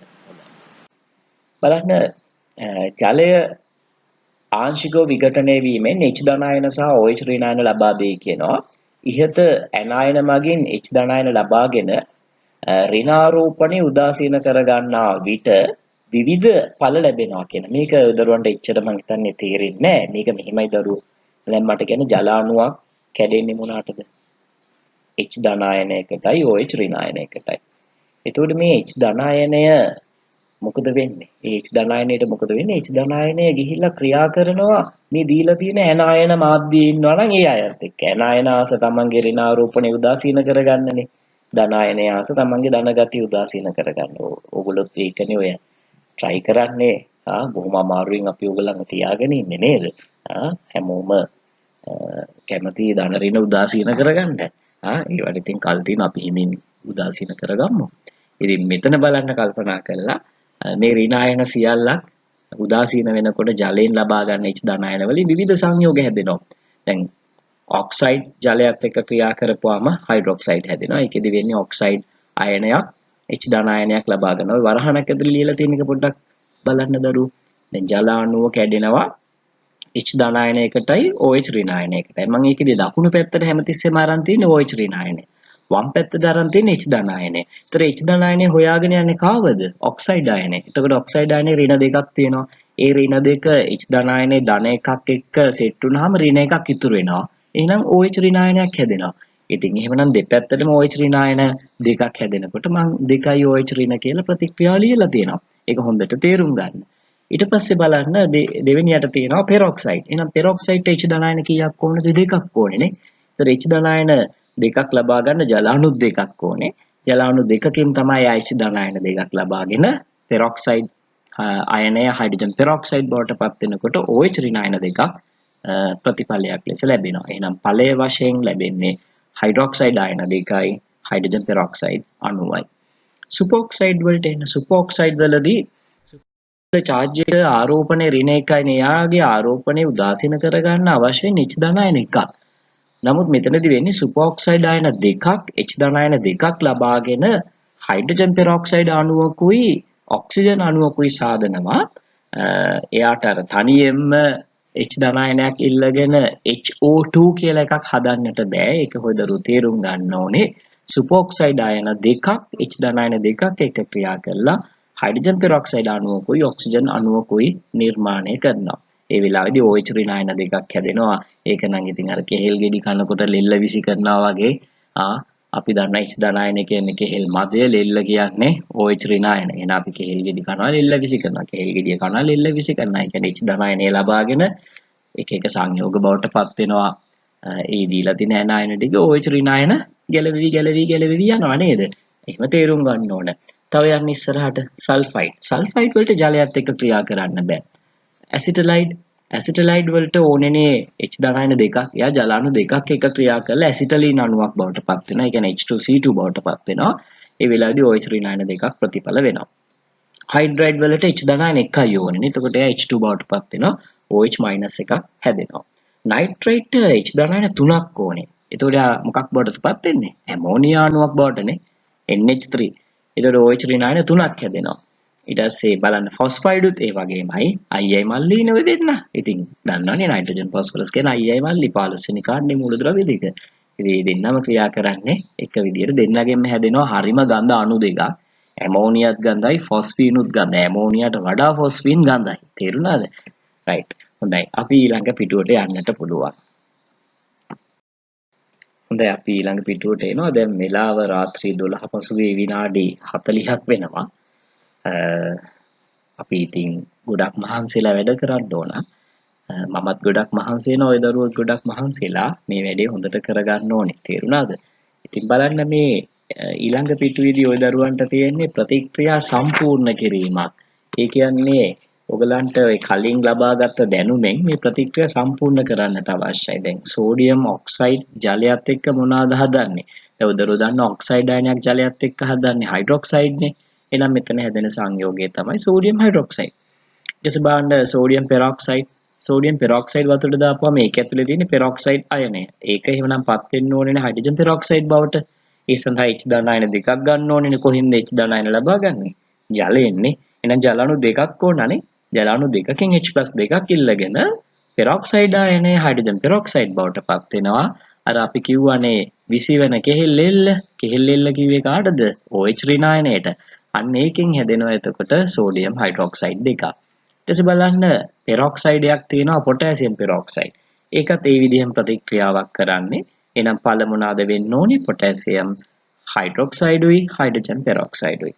බලන්න ජලය ආංශිකව විඝටනය වීමෙන් H ධනායන සහ OH ඍණායන ලබා දෙයි කියනවා. ඉහත ඇනායන මගින් H ධනායන ලබාගෙන ඍණාරෝපණය උදාසීන කරගන්නා විට විවිධ ඵල ලැබෙනවා කියන. මේක දරුවන්ට එච්චර මම හිතන්නේ තේරෙන්නේ නැහැ. මේක මෙහිමයි දරුවෝ. දැන් මට කියන්නේ ජල අණුවක් කැඩෙන්නේ මොනකටද? H ධනායනයකටයි OH ඍණායනයකටයි. එතකොට මේ H ධනායනය මොකද වෙන්නේ? ඒ H ධනායනයට මොකද වෙන්නේ? H ධනායනය ගිහිල්ලා ක්‍රියා කරනවා මේ දීලා තියෙන ඇනායන මාධ්‍යයේ ඉන්නවා නම් ඒ අයත් එක්ක. ඇනායන ආස තමන්ගේ ඍණාරෝපණය උදාසීන කරගන්නනේ. ධනායනය ආස තමන්ගේ ධන ගතිය උදාසීන කරගන්න. ඕගොල්ලොත් ඒකනේ ඔය try කරන්නේ. බොහොම අමාරුවෙන් අපි ඕගොල්ලන්ව තියාගෙන ඉන්නේ නේද? හැමෝම කැමති ධන ඍණ උදාසීන කරගන්න. ඒවට ඉතින් කල් තියෙන අපි හිමින් උදාසීන කරගමු. ඉතින් මෙතන බලන්න කල්පනා කළා මේ ඍණායන සියල්ලක් උදාසීන වෙනකොට ජලයෙන් ලබා ගන්න H ධනායන වලින් විවිධ සංයෝග හැදෙනවා. දැන් ඔක්සයිඩ් ජලයත් එක්ක ක්‍රියා කරපුවාම හයිඩ්‍රොක්සයිඩ් හැදෙනවා. ඒකෙදි වෙන්නේ ඔක්සයිඩ් අයනයක් H ධනායනයක් ලබා ගන්නවා. වරහණක් ඇතුළේ ලියලා තියෙන එක පොඩ්ඩක් බලන්න දරුවෝ. දැන් ජල අණුව කැඩෙනවා H ධනායනයකටයි OH ඍණායනයකටයි. මම ඒකෙදි දකුණු පැත්තට හැමතිස්සෙම අරන් තියෙන්නේ OH ඍණායනය. වම් පැත්තට අරන් තියෙන්නේ H ධනායනය. ඒතර H ධනායනය හොයාගෙන යන්නේ කාවද? ඔක්සයිඩ් අයනය. එතකොට ඔක්සයිඩ් අයනයේ ඍණ දෙකක් තියෙනවා. ඒ ඍණ දෙක H ධනායනයේ ධන එකක් එක්ක සෙට් වුනහම ඍණ එකක් ඉතුරු වෙනවා. එහෙනම් OH ඍණායනයක් හැදෙනවා. ඉතින් එහෙමනම් දෙපැත්තටම OH ඍණායන දෙකක් හැදෙනකොට මම 2යි OH ඍණ කියලා ප්‍රතික්‍රියාව ලියලා තියෙනවා. ඒක හොඳට තේරුම් ගන්න. ඊට පස්සේ බලන්න දෙවෙනියට තියෙනවා පෙරොක්සයිඩ්. එහෙනම් පෙරොක්සයිඩ්ට H ධනායන කීයක් ඕනද? දෙකක් ඕනේ නේ. ඒතර H ධනායන දෙකක් ලබා ගන්න ජල අණු දෙකක් ඕනේ. ජල අණු දෙකකින් තමයි H ධනායන දෙකක් ලබාගෙන පෙරොක්සයිඩ් අයනය හයිඩ්‍රජන් පෙරොක්සයිඩ් බවට පත් වෙනකොට OH ඍණායන දෙකක් ප්‍රතිඵලයක් ලෙස ලැබෙනවා. එහෙනම් ඵලය වශයෙන් ලැබෙන්නේ හයිඩ්‍රොක්සයිඩ් අයන දෙකයි හයිඩ්‍රජන් පෙරොක්සයිඩ් අණුවයි. සුපොක්සයිඩ් වලට එන සුපොක්සයිඩ් වලදී චාර්ජ් එක ආරෝපණය ඍණ එකයි එයාගේ ආරෝපණය උදාසීන කරගන්න අවශ්‍ය H ධනායන එකක්. නමුත් මෙතනදී වෙන්නේ සුපොක්සයිඩ් අයන දෙකක් H ධනායන දෙකක් ලබාගෙන හයිඩ්‍රජන් පෙරොක්සයිඩ් අණුවකුයි ඔක්සිජන් අණුවකුයි සාදනවා. එයාට අර තනියෙන්ම H ධනායනයක් ඉල්ලගෙන HO2 කියලා එකක් හදන්නට බෑ. ඒක හොයදරු තේරුම් ගන්න ඕනේ. සුපොක්සයිඩ් අයන දෙකක් H ධනායන දෙකක් එක ක්‍රියා කරලා හයිඩ්‍රජන් පෙරොක්සයිඩ් අණුවකුයි ඔක්සිජන් අණුවකුයි නිර්මාණය කරනවා. ඒ වෙලාවේදී OH ඍණායන දෙකක් හැදෙනවා. ඒක නම් ඉතින් අර කෙහෙල් ගෙඩි කනකොට ලෙල්ල විසි කරනවා වගේ අපි දන්නා H ධනායන කියන්නේ කෙහෙල් මදය, ලෙල්ල කියන්නේ OH ඍණායන. එහෙනම් අපි කෙහෙල් ගෙඩි කනවා ලෙල්ල විසි කරනවා. කෙහෙල් ගෙඩිය කනවා ලෙල්ල විසි කරනවා. ඒ කියන්නේ H ධනායනය ලබාගෙන එක එක සංයෝග බවට පත් වෙනවා. ඒ දීලා තියෙන ඇනායන ටික OH ඍණායන ගැලවිවි යනවා නේද? එහෙම තේරුම් ගන්න ඕන. තව යන්න ඉස්සරහට සල්ෆයිඩ්. සල්ෆයිඩ් වලට ජලයත් එක්ක ක්‍රියා කරන්න බෑ. ඇසිටලයිඩ් වලට ඕනේනේ H ධනායන දෙකක්. එයා ජල අණු දෙකක් එක ක්‍රියා කරලා ඇසිටලීන් අණුවක් බවට පත් වෙනවා. ඒ කියන්නේ H2C2 බවට පත් වෙනවා. ඒ වෙලාවේදී OH ඍණායන දෙකක් ප්‍රතිඵල වෙනවා. හයිඩ්‍රයිඩ් වලට H ධනායන එකයි ඕනේ. එතකොට එයා H2 බවට පත් වෙනවා. OH එකක් හැදෙනවා. නයිට්‍රේට් H ධනායන 3ක් ඕනේ. එතකොට එයා මොකක් බවටද පත් වෙන්නේ? ඇමෝනියා අණුවක් බවටනේ. NH3. එතකොට OH ඍණායන 3ක් හැදෙනවා. ඊට පස්සේ බලන්න ෆොස්ෆයිඩුත් ඒ වගේමයි. අයියි මල්ලි නෙවෙයි දෙන්න. ඉතින් දන්නවනේ නයිට්‍රජන් ෆොස්ෆරස් කියන අයියි මල්ලි 15 වෙනි කාණ්ඩේ මූලද්‍රව්‍ය දෙක. ඉතින් මේ දෙන්නම ක්‍රියා කරන්නේ එක විදියට දෙන්නගෙන්ම හැදෙනවා හරිම ගඳ අණු දෙකක්. ඇමෝනියත් ගඳයි ෆොස්ෆීනුත් ගඳයි. ඇමෝනියාට වඩා ෆොස්ෆීන් ගඳයි. තේරුණාද? රයිට්. හොඳයි. අපි ඊළඟ පිටුවට යන්නට පුළුවන්. හොඳයි අපි ඊළඟ පිටුවට එනවා. දැන් වෙලාව රාත්‍රී 12 පසුවේ විනාඩි 40ක් වෙනවා. අපි ඉතින් ගොඩක් මහන්සිලා වැඩ කරන්න ඕන. මමත් ගොඩක් මහන්සි වෙනවා. ඔය දරුවෝ ගොඩක් මහන්සිලා මේ වැඩේ හොඳට කරගන්න ඕනේ. තේරුණාද? ඉතින් බලන්න මේ ඊළඟ පිටුවේදී ඔය දරුවන්ට තියෙන්නේ ප්‍රතික්‍රියා සම්පූර්ණ කිරීමක්. ඒ කියන්නේ ඔයගලන්ට ඔය කලින් ලබාගත් දැනුමෙන් මේ ප්‍රතික්‍රියා සම්පූර්ණ කරන්නට අවශ්‍යයි. දැන් සෝඩියම් ඔක්සයිඩ් ජලයත් එක්ක මොනවාද හදන්නේ? දැන් ඔය දරුවෝ දන්න ඔක්සයිඩ් අයනයක් ජලයත් එක්ක හදන්නේ හයිඩ්‍රොක්සයිඩ්නේ. එහෙනම් මෙතන හැදෙන සංයෝගය තමයි සෝඩියම් හයිඩ්‍රොක්සයිඩ්. ඊට පස්සේ බලන්න සෝඩියම් පෙරොක්සයිඩ්. සෝඩියම් පෙරොක්සයිඩ් වතුරට දාපුවම මේක ඇතුලේ තියෙන පෙරොක්සයිඩ් අයනය. ඒක එහෙමනම් පත් වෙන්න ඕනේනේ හයිඩ්‍රජන් පෙරොක්සයිඩ් බවට. ඒ සඳහා H ධන අයන දෙකක් ගන්න ඕනේනේ. කොහින්ද H ධන අයන ලබා ගන්නේ? ජලයෙන්නේ. එහෙනම් ජල අණු දෙකක් ඕනනේ. ජල අණු දෙකකින් H+ දෙකක් ඉල්ලගෙන පෙරොක්සයිඩ් අයනය හයිඩ්‍රජන් පෙරොක්සයිඩ් බවට පත් වෙනවා. අර අපි කිව්වනේ විසිවන කෙහෙල් එල්ල. කෙහෙල් එල්ල කිව්වේ කාටද? OH ඍණායනයට. අන්න ඒකෙන් හැදෙනවා එතකොට සෝඩියම් හයිඩ්‍රොක්සයිඩ් දෙකක්. ඊට පස්සේ බලන්න පෙරොක්සයිඩයක් තියෙනවා පොටෑසියම් පෙරොක්සයිඩ්. ඒකත් ඒ විදිහෙන් ප්‍රතික්‍රියාවක් කරන්නේ. එහෙනම් පළමු මොනවාද වෙන්න ඕනේ? පොටෑසියම් හයිඩ්‍රොක්සයිඩුයි හයිඩ්‍රජන් පෙරොක්සයිඩුයි.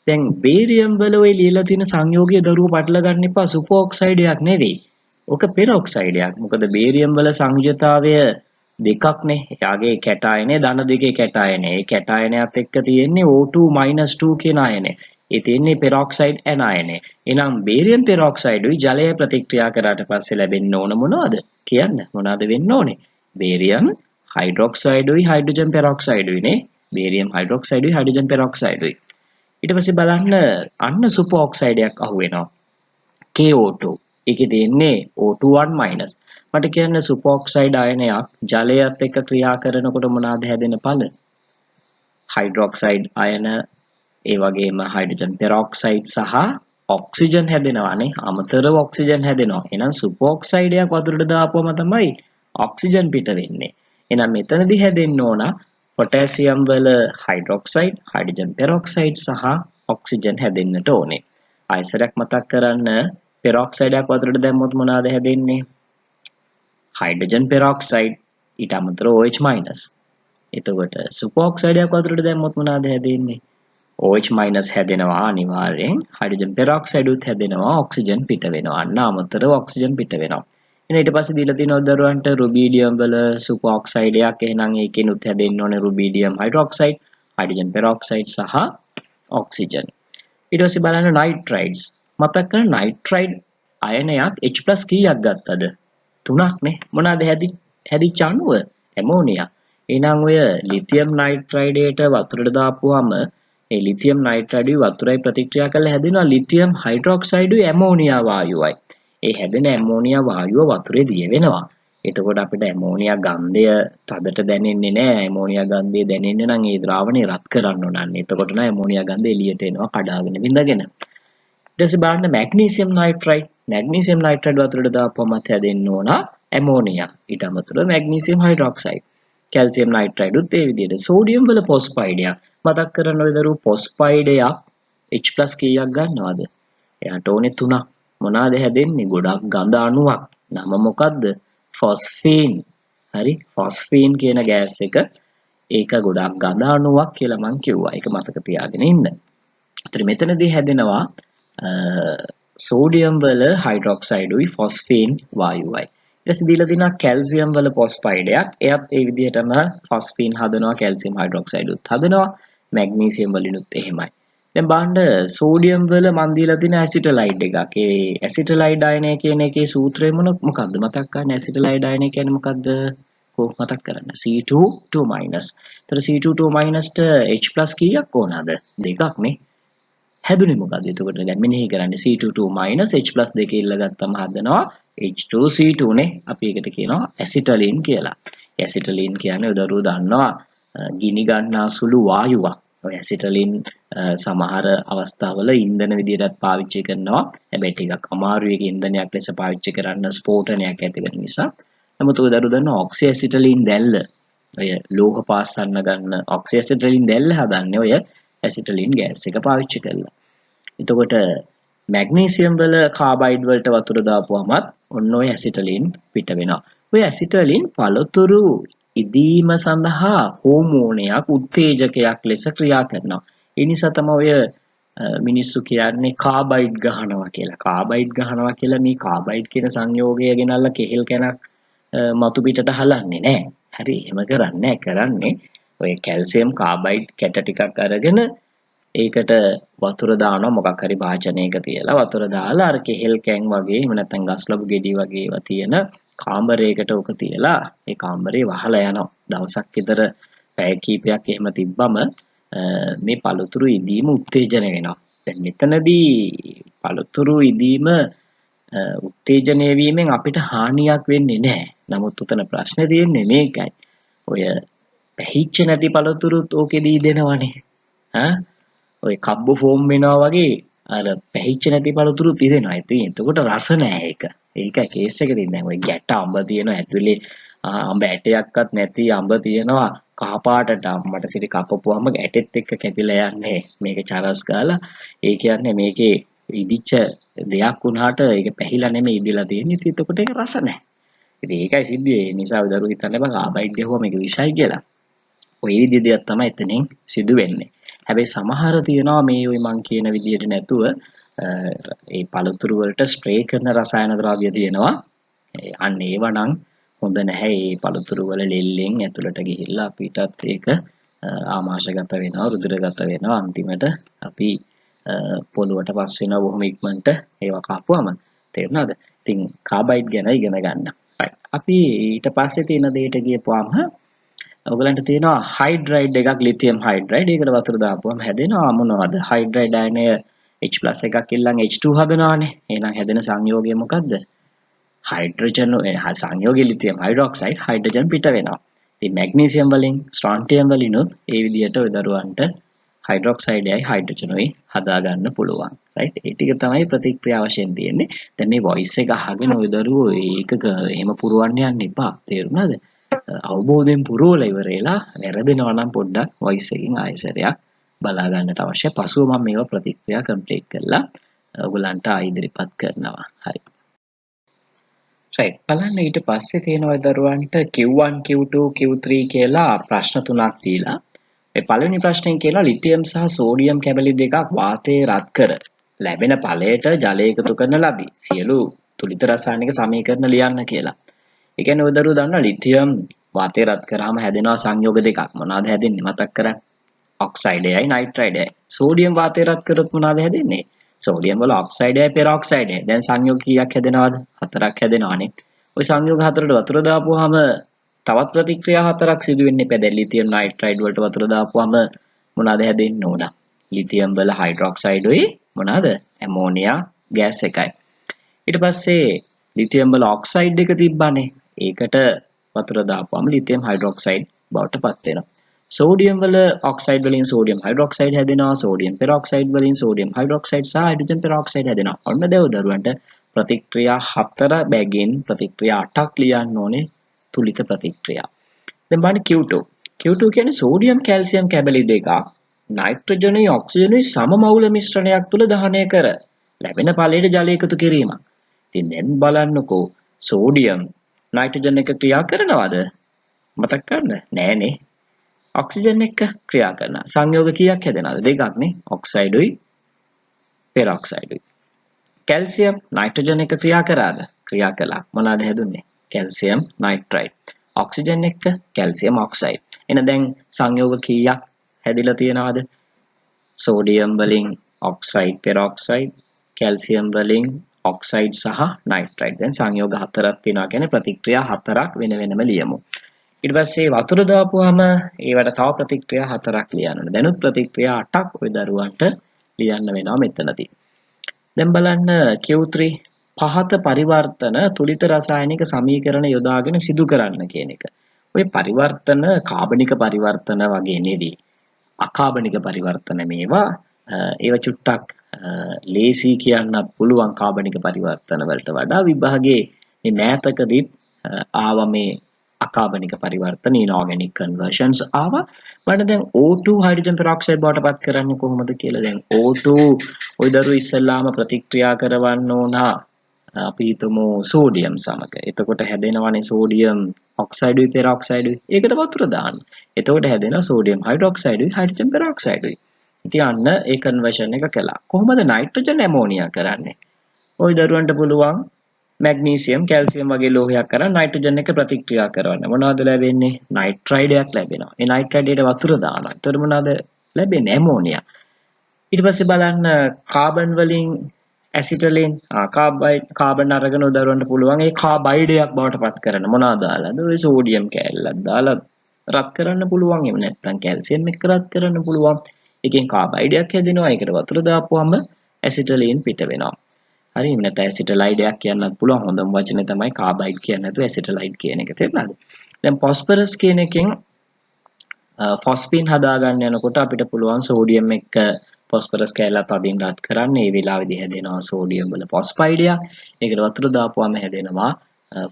දැන් බේරියම් වල ඔය ලියලා තියෙන සංයෝගය දරුවෝ පටල ගන්න එපා. සුපරොක්සයිඩයක් නෙවෙයි. ඔක පෙරොක්සයිඩයක්. මොකද බේරියම් වල සංයුජතාවය දෙකක්නේ. එයාගේ කැටායනේ ධන දෙකේ කැටායනේ. ඒ කැටායනයත් එක්ක තියෙන්නේ O2 - 2 කියන අයනේ. ඒ තියෙන්නේ පෙරොක්සයිඩ් ඇනායනේ. එහෙනම් බේරියම් පෙරොක්සයිඩුයි ජලය ප්‍රතික්‍රියා කරාට පස්සේ ලැබෙන්න ඕන මොනවද? කියන්න. මොනවද වෙන්න ඕනේ? බේරියම් හයිඩ්‍රොක්සයිඩුයි හයිඩ්‍රජන් පෙරොක්සයිඩුයිනේ. බේරියම් හයිඩ්‍රොක්සයිඩුයි හයිඩ්‍රජන් පෙරොක්සයිඩුයි. ඊට පස්සේ බලන්න අන්න සුපර් ඔක්සයිඩයක් අහුවෙනවා. KO2. ඒකේ තියෙන්නේ O2 මට කියන්න සුපර් ඔක්සයිඩ් අයනයක් ජලයත් එක්ක ක්‍රියා කරනකොට මොනවාද හැදෙන ඵල? හයිඩ්‍රොක්සයිඩ් අයන ඒ වගේම හයිඩ්‍රජන් පෙරොක්සයිඩ් සහ ඔක්සිජන් හැදෙනවානේ. අමතරව ඔක්සිජන් හැදෙනවා. එහෙනම් සුපර් ඔක්සයිඩයක් වතුරට දාපුවම තමයි ඔක්සිජන් පිට වෙන්නේ. එහෙනම් මෙතනදී හැදෙන්න ඕන පොටෑසියම් වල හයිඩ්‍රොක්සයිඩ්, හයිඩ්‍රජන් පෙරොක්සයිඩ් සහ ඔක්සිජන් හැදෙන්නට ඕනේ. ආයසරයක් මතක් කරන්න පෙරොක්සයිඩයක් වතුරට දැම්මොත් මොනවාද හැදෙන්නේ? හයිඩ්‍රජන් පෙරොක්සයිඩ් ඊට අමතරව OH-. එතකොට සුපර් ඔක්සයිඩයක් වතුරට දැම්මොත් මොනවාද හැදෙන්නේ? OH- හැදෙනවා අනිවාර්යෙන්. හයිඩ්‍රජන් පෙරොක්සයිඩ් උත් හැදෙනවා. ඔක්සිජන් පිට වෙනවා. අන්න අමතරව ඔක්සිජන් පිට වෙනවා. එහෙනම් ඊට පස්සේ දීලා තියෙනවා දරුවන්ට රුබීඩියම් වල සුපර් ඔක්සයිඩයක්. එහෙනම් ඒකෙනුත් හැදෙන්න ඕනේ රුබීඩියම් හයිඩ්‍රොක්සයිඩ්, හයිඩ්‍රජන් පෙරොක්සයිඩ් සහ ඔක්සිජන්. ඊට පස්සේ බලන්න නයිට්‍රයිඩ්ස්. මතක් කරගන්න නයිට්‍රයිඩ් අයනයක් H+ කීයක් ගත්තද? 3ක් නේ. මොනවාද හැදිච්ච අණුව? ඇමෝනියා. එහෙනම් ඔය ලිතියම් නයිට්‍රයිඩයට වතුරට දාපුවාම ඒ ලිතියම් නයිට්‍රයිඩුයි වතුරයි ප්‍රතික්‍රියා කරලා හැදෙනවා ලිතියම් හයිඩ්‍රොක්සයිඩුයි ඇමෝනියා වායුවයි. ඒ හැදෙන ඇමෝනියා වායුව වතුරේ දිය වෙනවා. එතකොට අපිට ඇමෝනියා ගන්ධය තදට දැනෙන්නේ නැහැ. ඇමෝනියා ගන්ධය දැනෙන්න නම් ඒ ද්‍රාවණය රත් කරන්න ඕන. එතකොට නම් ඇමෝනියා ගන්ධය එළියට එනවා කඩාගෙන විඳගෙන. ඊට පස්සේ බලන්න මැග්නීසියම් නයිට්‍රයිඩ්. මැග්නීසියම් නයිට්‍රයිඩ් වතුරට දාපුවම හැදෙන්න ඕන ඇමෝනියා. ඊට අමතරව මැග්නීසියම් හයිඩ්‍රොක්සයිඩ්. කැල්සියම් නයිට්‍රයිඩ් උත් ඒ විදිහට. සෝඩියම් වල ෆොස්ෆයිඩයක්. මතක් කරගන්න ඔය දරුවෝ ෆොස්ෆයිඩයක් H+ කීයක් ගන්නවද? එයාට ඕනේ 3ක්. මොනවාද හැදෙන්නේ? ගොඩක් ගඳ අණුවක්. නම මොකද්ද? ෆොස්ෆීන්. හරි? ෆොස්ෆීන් කියන ගෑස් එක ඒක ගොඩක් ගඳ අණුවක් කියලා මම කිව්වා. ඒක මතක තියාගෙන ඉන්න. ඒතර මෙතනදී හැදෙනවා සෝඩියම් වල හයිඩ්‍රොක්සයිඩුයි ෆොස්ෆීන් වායුවයි. ඊට පස්සේ දීලා තියෙනවා කැල්සියම් වල ෆොස්ෆයිඩයක්. එයත් ඒ විදිහටම ෆොස්ෆීන් හදනවා, කැල්සියම් හයිඩ්‍රොක්සයිඩ් උත් හදනවා. මැග්නීසියම් වලිනුත් එහෙමයි. දැන් බලන්න සෝඩියම් වල මන් දීලා තියෙන ඇසිටලයිඩ් එකක්. ඒ ඇසිටලයිඩ් අයනය කියන එකේ සූත්‍රය මොකක්ද? මතක් ගන්න ඇසිටලයිඩ් අයනය කියන්නේ මොකක්ද? මතක් කරන්න. C2 2-. ඒතර C2 2- ට H+ කීයක් ඕනද? දෙකක් නේ. හැදුනේ මොකද්ද? එතකොට දැන් මෙනෙහි කරන්නේ C2 2- H+ දෙක ඉල්ලගත්තම හදනවා H2C2 නේ. අපි ඒකට කියනවා ඇසිටලින් කියලා. ඇසිටලින් කියන්නේ උදරුව දන්නවා ගිනි ගන්නා සුළු වායුවක්. ඔය ඇසිටලින් සමහර අවස්ථාවල ඉන්ධන විදිහටත් පාවිච්චි කරනවා. හැබැයි ටිකක් අමාරුයි ඒක ඉන්ධනයක් ලෙස පාවිච්චි කරන්න ස්ෆෝටනයක් ඇති වෙන නිසා. නමුත් ඔය දරුවෝ දන්නවා ඔක්සි ඇසිටලින් දැල්ල. ඔය ලෝහ පාස්සන්න ගන්න ඔක්සි ඇසිටලින් දැල්ල හදන්නේ ඔය ඇසිටලින් ගෑස් එක පාවිච්චි කරලා. එතකොට මැග්නීසියම් වල කාබයිඩ් වලට වතුර දාපුවමත් ඔන්න ඔය ඇසිටලින් පිට වෙනවා. ඔය ඇසිටලින් පළතුරු ඉදීම සඳහා හෝමෝනයක් උත්තේජකයක් ලෙස ක්‍රියා කරනවා. ඒ නිසා තමයි ඔය මිනිස්සු කියන්නේ කාබයිඩ් ගහනවා කියලා. කාබයිඩ් ගහනවා කියලා මේ කාබයිඩ් කියන සංයෝගය ගෙනල්ලා කෙහෙල් කැනක් මතු පිටට හලන්නේ නැහැ. හරි එහෙම කරන්නේ කරන්නේ ඔය කැල්සියම් කාබයිඩ් කැට ටිකක් අරගෙන ඒකට වතුර දානවා මොකක් හරි භාජනයක තියලා වතුර දාලා අර කෙහෙල් කැන් වගේ එහෙම නැත්නම් ගස් ලබු ගෙඩි වගේ ඒවා තියෙන කාමරයකට උක තියලා ඒ කාමරේ වහලා යනවා. දවසක් විතර පැය කීපයක් එහෙම තිබ්බම මේ පළතුරු ඉදීම උත්තේජන වෙනවා. දැන් මෙතනදී පළතුරු ඉදීම උත්තේජනය වීමෙන් අපිට හානියක් වෙන්නේ නැහැ. නමුත් උතන ප්‍රශ්නේ තියෙන්නේ මේකයි. ඔය පැහිච්ච නැති පළතුරුත් ඕකෙදී ඉදෙනවනේ. ඈ ඔය කබ්බ ෆෝම් වෙනවා වගේ අර පැහිච්ච නැති පළතුරුත් ඉදෙනවා. ඉතින් එතකොට රස නෑ ඒක. ඒකයි කේස් එක තියෙන්නේ. දැන් ඔය ගැට අඹ තියෙනවා ඇතුලේ අඹ ඇටයක්වත් නැති අඹ තියෙනවා කහ පාටට අම්මට සිරි කපපුවම ඇටෙත් එක්ක කැපිලා යන්නේ. මේක චරස් ගාලා ඒ කියන්නේ මේකේ ඉදිච්ච දෙයක් වුණාට ඒක පැහිලා නෙමෙයි ඉදිලා තියෙන්නේ. ඉතින් එතකොට ඒක රස නෑ. ඉතින් ඒකයි සිද්ධිය. ඒ නිසා දරුවෝ හිතන්න බෑ කාබයිඩ් ගැහුවා මේක විෂයි කියලා. ඔය විදිහේ දෙයක් තමයි එතනින් සිදු වෙන්නේ. හැබැයි සමහර තියනවා මේ ওই මං කියන විදිහට නැතුව ඒ පළතුරු වලට ස්ප්‍රේ කරන රසායන ද්‍රව්‍ය තියෙනවා. අන්න ඒවා නම් හොඳ නැහැ. ඒ පළතුරු වල ලෙල්ලෙන් ඇතුළට ගිහිල්ලා අපිටත් ඒක ආමාශගත වෙනවා, රුධිරගත වෙනවා. අන්තිමට අපි පොළොවට පස් වෙනවා බොහොම ඉක්මනට ඒවා කාපුවම. තේරුණාද? ඉතින් කාබයිඩ් ගැන ඉගෙන ගන්න. අපි ඊට පස්සේ තියෙන දෙයට ගියපුවාම ඔයගලන්ට තියෙනවා හයිඩ්‍රයිඩ් එකක් ලිතියම් හයිඩ්‍රයිඩ්. ඒකට වතුර දාපුවම හැදෙනවා මොනවද? හයිඩ්‍රයිඩ් අයනය H+ එකක් ඉල්ලන් H2 හදනවානේ. එහෙනම් හැදෙන සංයෝගය මොකද්ද? හයිඩ්‍රජන් සංයෝගය ලිතියම් හයිඩ්‍රොක්සයිඩ් හයිඩ්‍රජන් පිට වෙනවා. ඉතින් මැග්නීසියම් වලින් ස්ට්‍රොන්ටියම් වලිනුත් ඒ විදිහට ඔය දරුවන්ට හයිඩ්‍රොක්සයිඩයයි හයිඩ්‍රජනුයි හදා ගන්න පුළුවන්. රයිට්? ඒ ටික තමයි ප්‍රතික්‍රියා වශයෙන් තියෙන්නේ. දැන් මේ වොයිස් එක අහගෙන ඔය දරුවෝ ඒක එහෙම පුරවන්න යන්න එපා. තේරුණාද? අවබෝධයෙන් පුරවලා ඉවරලා වැරදෙනවා නම් පොඩ්ඩක් වොයිස් එකකින් ආයෙසරයක් බලා ගන්නට අවශ්‍ය. පසුව මම මේවා ප්‍රතික්‍රියා කම්ප්ලීට් කරලා ඔයගලන්ට ඉදිරිපත් කරනවා. හරි. right. බලන්න ඊට පස්සේ තියෙනවා දරුවන්ට Q1, Q2, Q3 කියලා ප්‍රශ්න තුනක් දීලා. මේ පළවෙනි ප්‍රශ්නයෙන් කියනවා ලිතියම් සහ සෝඩියම් කැබලි දෙකක් වාතයේ රත් කර ලැබෙන ඵලයට ජලය එකතු කරන ලදී. සියලු තුලිත රසායනික සමීකරණ ලියන්න කියලා. ඒ කියන්නේ ඔය දරුවෝ දන්නවා ලිතියම් වාතය රත් කරාම හැදෙනවා සංයෝග දෙකක්. මොනවාද හැදෙන්නේ මතක් කරගන්න. ඔක්සයිඩයයි නයිට්‍රයිඩයයි. සෝඩියම් වාතය රත් කරොත් මොනවාද හැදෙන්නේ? සෝඩියම් වල ඔක්සයිඩයයි පෙරොක්සයිඩයයි. දැන් සංයෝග කීයක් හැදෙනවද? 4ක් හැදෙනවානේ. ওই සංයෝග හතරට වතුර දාපුවාම තවත් ප්‍රතික්‍රියා හතරක් සිදු වෙන්නේ නැහැ. ලිතියම් නයිට්‍රයිඩ් වලට වතුර දාපුවාම මොනවාද හැදෙන්න ඕන? ලිතියම් වල හයිඩ්‍රොක්සයිඩුයි මොනවාද? ඇමෝනියා ගෑස් එකයි. ඊට පස්සේ ලිතියම් වල ඔක්සයිඩ් එක තිබ්බනේ. ඒකට වතුර දාපුවම ලිතියම් හයිඩ්‍රොක්සයිඩ් බවට පත් වෙනවා. සෝඩියම් වල ඔක්සයිඩ් වලින් සෝඩියම් හයිඩ්‍රොක්සයිඩ් හැදෙනවා. සෝඩියම් පෙරොක්සයිඩ් වලින් සෝඩියම් හයිඩ්‍රොක්සයිඩ් සහ හයිඩ්‍රජන් පෙරොක්සයිඩ් හැදෙනවා. ඔන්න දැන් දරුවන්ට ප්‍රතික්‍රියා 4 බැගින් ප්‍රතික්‍රියා 8ක් ලියන්න ඕනේ තුලිත ප්‍රතික්‍රියා. දැන් බලන්න Q2. Q2 කියන්නේ සෝඩියම් කැල්සියම් කැබලි දෙකක් නයිට්‍රජනුයි ඔක්සිජනුයි සම මවුල මිශ්‍රණයක් තුල දහනය කර ලැබෙන ඵලයට ජලය එකතු කිරීමක්. ඉතින් දැන් බලන්නකෝ සෝඩියම් නයිට්‍රජන් එක ක්‍රියා කරනවද? මතක් කරන්න නෑනේ. ඔක්සිජන් එක්ක ක්‍රියා කරනවා. සංයෝග කීයක් හැදෙනවද? දෙකක් නේ. ඔක්සයිඩුයි පෙරොක්සයිඩුයි. කැල්සියම් නයිට්‍රජන් එක ක්‍රියා කරාද? ක්‍රියා කළා. මොනවාද හැදුන්නේ? කැල්සියම් නයිට්‍රයිඩ්. ඔක්සිජන් එක්ක කැල්සියම් ඔක්සයිඩ්. එන දැන් සංයෝග කීයක් හැදිලා තියෙනවද? සෝඩියම් වලින් ඔක්සයිඩ් පෙරොක්සයිඩ්, කැල්සියම් වලින් ඔක්සයිඩ් සහ නයිට්‍රයිඩ්. දැන් සංයෝග හතරක් තියෙනවා කියන්නේ ප්‍රතික්‍රියා හතරක් වෙන වෙනම ලියමු. ඊට පස්සේ වතුර දාපුවාම ඒවට තව ප්‍රතික්‍රියා හතරක් ලියන්න ඕනේ. දැනුත් ප්‍රතික්‍රියා 8ක් ওই දරුවන්ට ලියන්න වෙනවා මෙතනදී. දැන් බලන්න Q3 පහත පරිවර්තන තුලිත රසායනික සමීකරණ යොදාගෙන සිදු කරන්න කියන එක. ඔය පරිවර්තන කාබනික පරිවර්තන වගේ නෙදී. අකාබනික පරිවර්තන මේවා ඒවා චුට්ටක් ලේසි කියන්නත් පුළුවන් කාබනික පරිවර්තන වලට වඩා විභාගයේ මේ මෑතකදී ආවා මේ අකාබනික පරිවර්තන inorganic conversions ආවා. බලන්න දැන් O2 හයිඩ්‍රජන් පෙරොක්සයිඩ් බවට පත් කරන්නේ කොහොමද කියලා. දැන් O2 ওই දරුවෝ ඉස්සෙල්ලාම ප්‍රතික්‍රියා කරවන්න ඕන අපි හිතමු සෝඩියම් සමග. එතකොට හැදෙනවනේ සෝඩියම් ඔක්සයිඩුයි පෙරොක්සයිඩුයි. ඒකට වතුර දාන්න. එතකොට හැදෙනවා සෝඩියම් හයිඩ්‍රොක්සයිඩුයි හයිඩ්‍රජන් පෙරොක්සයිඩුයි. ඉතින් අන්න ඒ කන්වර්ෂන් එක කළා. කොහොමද නයිට්‍රජන් ඇමෝනියා කරන්නේ? ওই දරුවන්ට පුළුවන් මැග්නීසියම් කැල්සියම් වගේ ලෝහයක් කරන් නයිට්‍රජන් එක ප්‍රතික්‍රියා කරවන්න. මොනවද ලැබෙන්නේ? නයිට්‍රයිඩයක් ලැබෙනවා. ඒ නයිට්‍රයිඩයට වතුර දානවා. එතකොට මොනවද ලැබෙන්නේ? ඇමෝනියා. ඊට පස්සේ බලන්න කාබන් වලින් ඇසිටලින් කාබන් අරගෙන උදවන්න පුළුවන් ඒ කාබයිඩයක් බවට පත් කරන මොනවද දාලාද? ඔය සෝඩියම් කැලලක් දාලා රත් කරන්න පුළුවන්. එහෙම නැත්නම් කැල්සියම් එක්ක රත් කරන්න පුළුවන්. එකෙන් කාබයිඩයක් හැදෙනවා. ඒකට වතුර දාපුවම ඇසිටලීන් පිට වෙනවා. හරි නැත්නම් ඇසිටලයිඩයක් කියන්නත් පුළුවන්. හොඳම වචනේ තමයි කාබයිඩ් කියන්නේ නැතුව ඇසිටලයිඩ් කියන එක. තේරුණාද? දැන් පොස්පරස් කියන එකෙන් ෆොස්ෆින් හදාගන්න යනකොට අපිට පුළුවන් සෝඩියම් එක්ක ෆොස්ෆරස් කැලලත් අදින් රත් කරන්න. ඒ වෙලාවේදී හැදෙනවා සෝඩියම් වල ෆොස්ෆයිඩයක්. ඒකට වතුර දාපුවම හැදෙනවා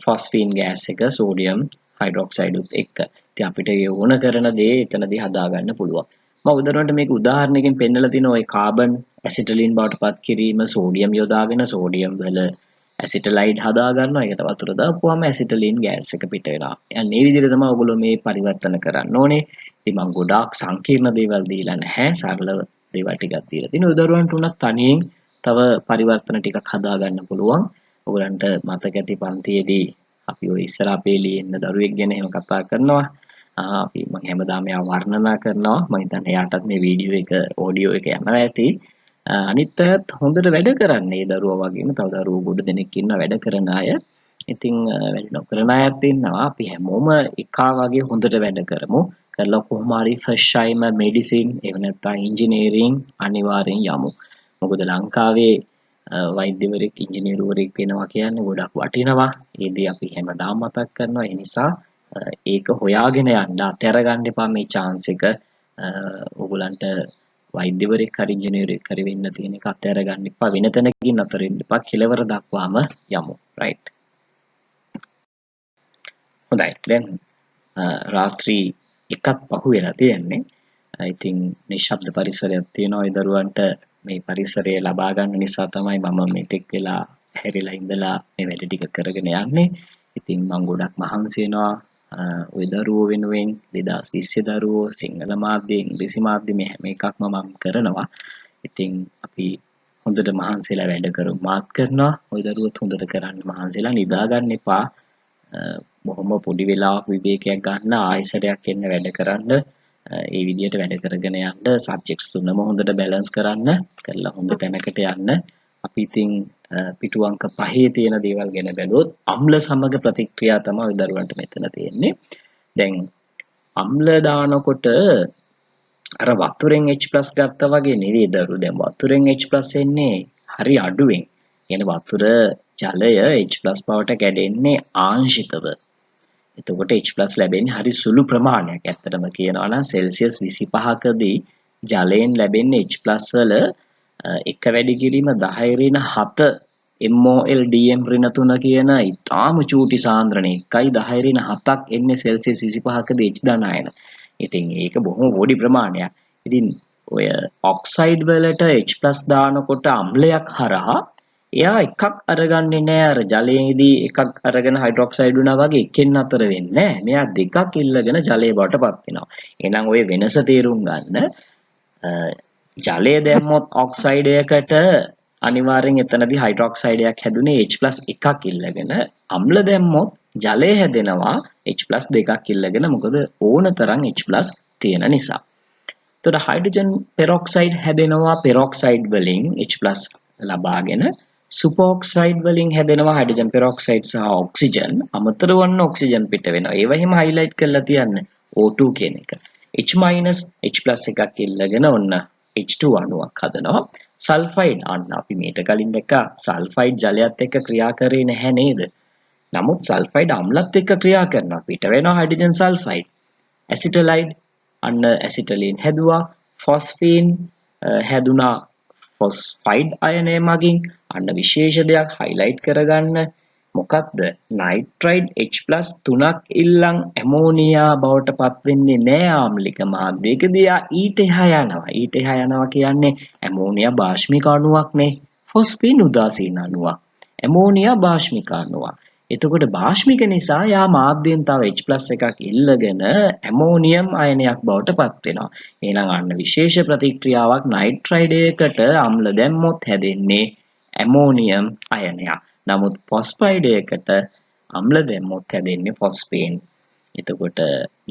ෆොස්ෆින් ගෑස් එක සෝඩියම් හයිඩ්‍රොක්සයිඩ් උත් එක්ක. ඉතින් අපිට ඒ ඕන කරන දේ එතනදී හදාගන්න පුළුවන්. මම උදාහරණයක් මේක උදාහරණයකින් පෙන්නලා තිනවා ওই කාබන් ඇසිටලින් බවට පත් කිරීම සෝඩියම් යොදාගෙන සෝඩියම් වල ඇසිටලයිඩ් හදා ගන්නවා. ඒකට වතුර දාපුවම ඇසිටලින් ගෑස් එක පිට වෙනවා. යන්නේ මේ විදිහට තමයි ඔයගොල්ලෝ මේ පරිවර්තන කරන්න ඕනේ. ඉතින් මම ගොඩාක් සංකීර්ණ දේවල් දීලා නැහැ. සරල දේවල් ටිකක් දීලා තිනවා. උදරුවන්ට උනත් තනියෙන් තව පරිවර්තන ටිකක් හදා ගන්න පුළුවන්. ඔයගලන්ට මතක ඇති පන්තියේදී අපි ඔය ඉස්සර අපේ ලියෙන්න දරුවෙක් ගැන එහෙම කතා කරනවා. අපි මම හැමදාම එයා වර්ණනා කරනවා. මම හිතන්නේ එයාටත් මේ වීඩියෝ එක ඔඩියෝ එක යනවා ඇති. අනිත් අයත් හොඳට වැඩ කරන්නේ. ඒ දරුවා වගේම තව දරුවෝ ගොඩ දෙනෙක් ඉන්න වැඩ කරන අය. ඉතින් වැඩ නොකරන අයත් ඉන්නවා. අපි හැමෝම එකා වගේ හොඳට වැඩ කරමු. කරලා කොහොම හරි ෆස්ට් ටයිම මෙඩිසින් එහෙම නැත්නම් ඉංජිනේරින් අනිවාර්යෙන් යමු. මොකද ලංකාවේ වෛද්‍යවරයෙක් ඉංජිනේරුවරයෙක් වෙනවා කියන්නේ ගොඩක් වටිනවා. ඒදී අපි හැමදාම මතක් කරනවා. ඒ නිසා ඒක හොයාගෙන යන්න අතහැර ගන්න එපා මේ chance එක. ඕගලන්ට වෛද්‍යවරයෙක් හරි ඉංජිනේරුවෙක් හරි වෙන්න තියෙන එක අතහැර ගන්න එපා. වෙන තැනකින් අතර වෙන්න එපා. කෙලවර දක්වාම යමු. right. හොඳයි. දැන් රාත්‍රී එකක් පහු වෙලා තියෙන්නේ. ඉතින් නිශ්ශබ්ද පරිසරයක් තියෙනවා. ඒ දරුවන්ට මේ පරිසරය ලබා ගන්න නිසා තමයි මම මෙතෙක් වෙලා හැරිලා ඉඳලා මේ වැඩ ටික කරගෙන යන්නේ. ඉතින් මම ගොඩක් මහන්සි වෙනවා ওই දරුවෝ වෙනුවෙන් 2020 දරුවෝ සිංහල මාධ්‍ය ඉංග්‍රීසි මාධ්‍ය මේ හැම එකක්ම මම කරනවා. ඉතින් අපි හොඳට මහන්සිලා වැඩ කරමු. මාත් කරනවා. ওই දරුවොත් හොඳට කරන්න මහන්සිලා නිදා ගන්න එපා. බොහොම පොඩි වෙලාවක් විවේකයක් ගන්න ආයෙසරයක් එන්න වැඩ කරන්න. ඒ විදිහට වැඩ කරගෙන යන්න සබ්ජෙක්ට්ස් තුනම හොඳට බැලන්ස් කරන්න කරලා හොඳ තැනකට යන්න. අපි ඉතින් පිටු අංක 5 තියෙන දේවල් ගැන බැලුවොත් අම්ල සමග ප්‍රතික්‍රියා තමයි ওই දරුවන්ට මෙතන තියෙන්නේ. දැන් අම්ල දානකොට අර වතුරෙන් H+ ගත්තා වගේ නෙවෙයි දරුවෝ. දැන් වතුරෙන් H+ එන්නේ හරි අඩුවෙන්. කියන වතුර ජලය H+ බවට කැඩෙන්නේ ආංශිකව. එතකොට H+ ලැබෙන්නේ හරි සුළු ප්‍රමාණයක්. ඇත්තටම කියනවා නම් සෙල්සියස් 25කදී ජලයෙන් ලැබෙන්නේ H+ වල එක වැඩි කිරීම 10⁷ MOL DM ඍණ 3 කියන ඉතාම චූටි සාන්ද්‍රණය 1/10⁷ එන්නේ සෙල්සියස් 25කදී H ධනායන. ඉතින් ඒක බොහොම පොඩි ප්‍රමාණයක්. ඉතින් ඔය ඔක්සයිඩ් වලට H+ දානකොට අම්ලයක් හරහා එයා එකක් අරගන්නේ නැහැ. අර ජලයේදී එකක් අරගෙන හයිඩ්‍රොක්සයිඩ් වුණා වගේ එකෙන් අතර වෙන්නේ නැහැ. මෙයා දෙකක් ඉල්ලගෙන ජලය බවටපත් වෙනවා. එහෙනම් ඔය වෙනස තේරුම් ගන්න. ජලය දැම්මොත් ඔක්සයිඩයකට අනිවාර්යෙන් එතනදී හයිඩ්‍රොක්සයිඩයක් හැදුනේ H+ එකක් ඉල්ලගෙන. අම්ල දැම්මොත් ජලය හැදෙනවා H+ දෙකක් ඉල්ලගෙන. මොකද ඕන තරම් H+ තියෙන නිසා. එතකොට හයිඩ්‍රජන් පෙරොක්සයිඩ් හැදෙනවා පෙරොක්සයිඩ් වලින් H+ ලබාගෙන. සුපරොක්සයිඩ් වලින් හැදෙනවා හයිඩ්‍රජන් පෙරොක්සයිඩ් සහ ඔක්සිජන්. අමතරව වන්න ඔක්සිජන් පිට වෙනවා. ඒව එහෙම හයිලයිට් කරලා තියන්න. O2 කියන එක. H- එකක් ඉල්ලගෙන ඔන්න H2 අණුවක් හදනවා. සල්ෆයිඩ් අන්න අපි මීට කලින් දැක්කා සල්ෆයිඩ් ජලයත් එක්ක ක්‍රියා කරේ නැහැ නේද? නමුත් සල්ෆයිඩ් අම්ලත් එක්ක ක්‍රියා කරනවා. පිට වෙනවා හයිඩ්‍රජන් සල්ෆයිඩ්. ඇසිටලයිඩ් අන්න ඇසිටලීන් හැදුවා. ෆොස්ෆීන් හැදුනා ෆොස්ෆයිඩ් අයනය මගින්. අන්න විශේෂ දෙයක් හයිලයිට් කරගන්න. මොකක්ද? නයිට්‍රයිඩ් H+ 3ක් ඉල්ලන් ඇමෝනියා බවට පත් වෙන්නේ නෑ ආම්ලික මාධ්‍යයකදී. ඊට එහා යනවා. ඊට එහා යනවා කියන්නේ ඇමෝනියා බාෂ්මික අණුවක් නේ. ෆොස්ෆීන් උදාසීන අණුවක්. ඇමෝනියා බාෂ්මික අණුවක්. එතකොට බාෂ්මික නිසා යා මාධ්‍යයෙන් තව H+ එකක් ඉල්ලගෙන ඇමෝනියම් අයනයක් බවට පත් වෙනවා. එහෙනම් අන්න විශේෂ ප්‍රතික්‍රියාවක් නයිට්‍රයිඩයකට අම්ල දැම්මොත් හැදෙන්නේ ඇමෝනියම් අයනයක්. නමුත් ෆොස්ෆයිඩයකට අම්ල දැම්මොත් හැදෙන්නේ ෆොස්ෆේන්. එතකොට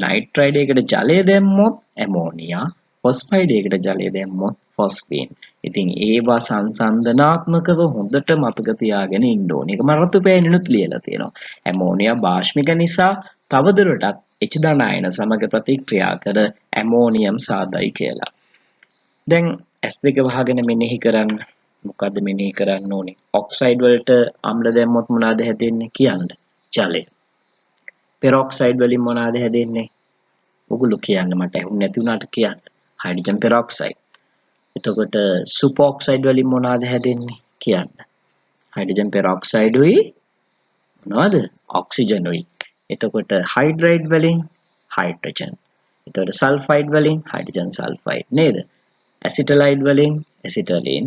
නයිට්‍රයිඩයකට ජලය දැම්මොත් ඇමෝනියා, ෆොස්ෆයිඩයකට ජලය දැම්මොත් ෆොස්ෆේන්. ඉතින් ඒවා සංසන්දනාත්මකව හොඳට මතක තියාගෙන ඉන්න ඕනේ. ඒක මම රතු පෑනිනුත් ලියලා තියෙනවා. ඇමෝනියා බාෂ්මික නිසා තවදුරටත් H ධනායන සමග ප්‍රතික්‍රියා කර ඇමෝනියම් සාදයි කියලා. දැන් S2 වහගෙන මෙනෙහි කරන්න. මොකද්ද මෙනෙහි කරන්න ඕනේ? ඔක්සයිඩ් වලට අම්ල දැම්මොත් මොනවාද හැදෙන්නේ කියන්න. ජලය. පෙරොක්සයිඩ් වලින් මොනවාද හැදෙන්නේ? ඔගොල්ලෝ කියන්න මට ඇහුන්නේ නැති වුණාට කියන්න. Hydrogen peroxide. එතකොට සුපර් ඔක්සයිඩ් වලින් මොනවාද හැදෙන්නේ කියන්න. හයිඩ්‍රජන් පෙරොක්සයිඩුයි මොනවද? ඔක්සිජනුයි. එතකොට හයිඩ්‍රයිඩ් වලින් හයිඩ්‍රජන්. එතකොට සල්ෆයිඩ් වලින් හයිඩ්‍රජන් සල්ෆයිඩ් නේද? ඇසිටලයිඩ් වලින් ඇසිටලින්.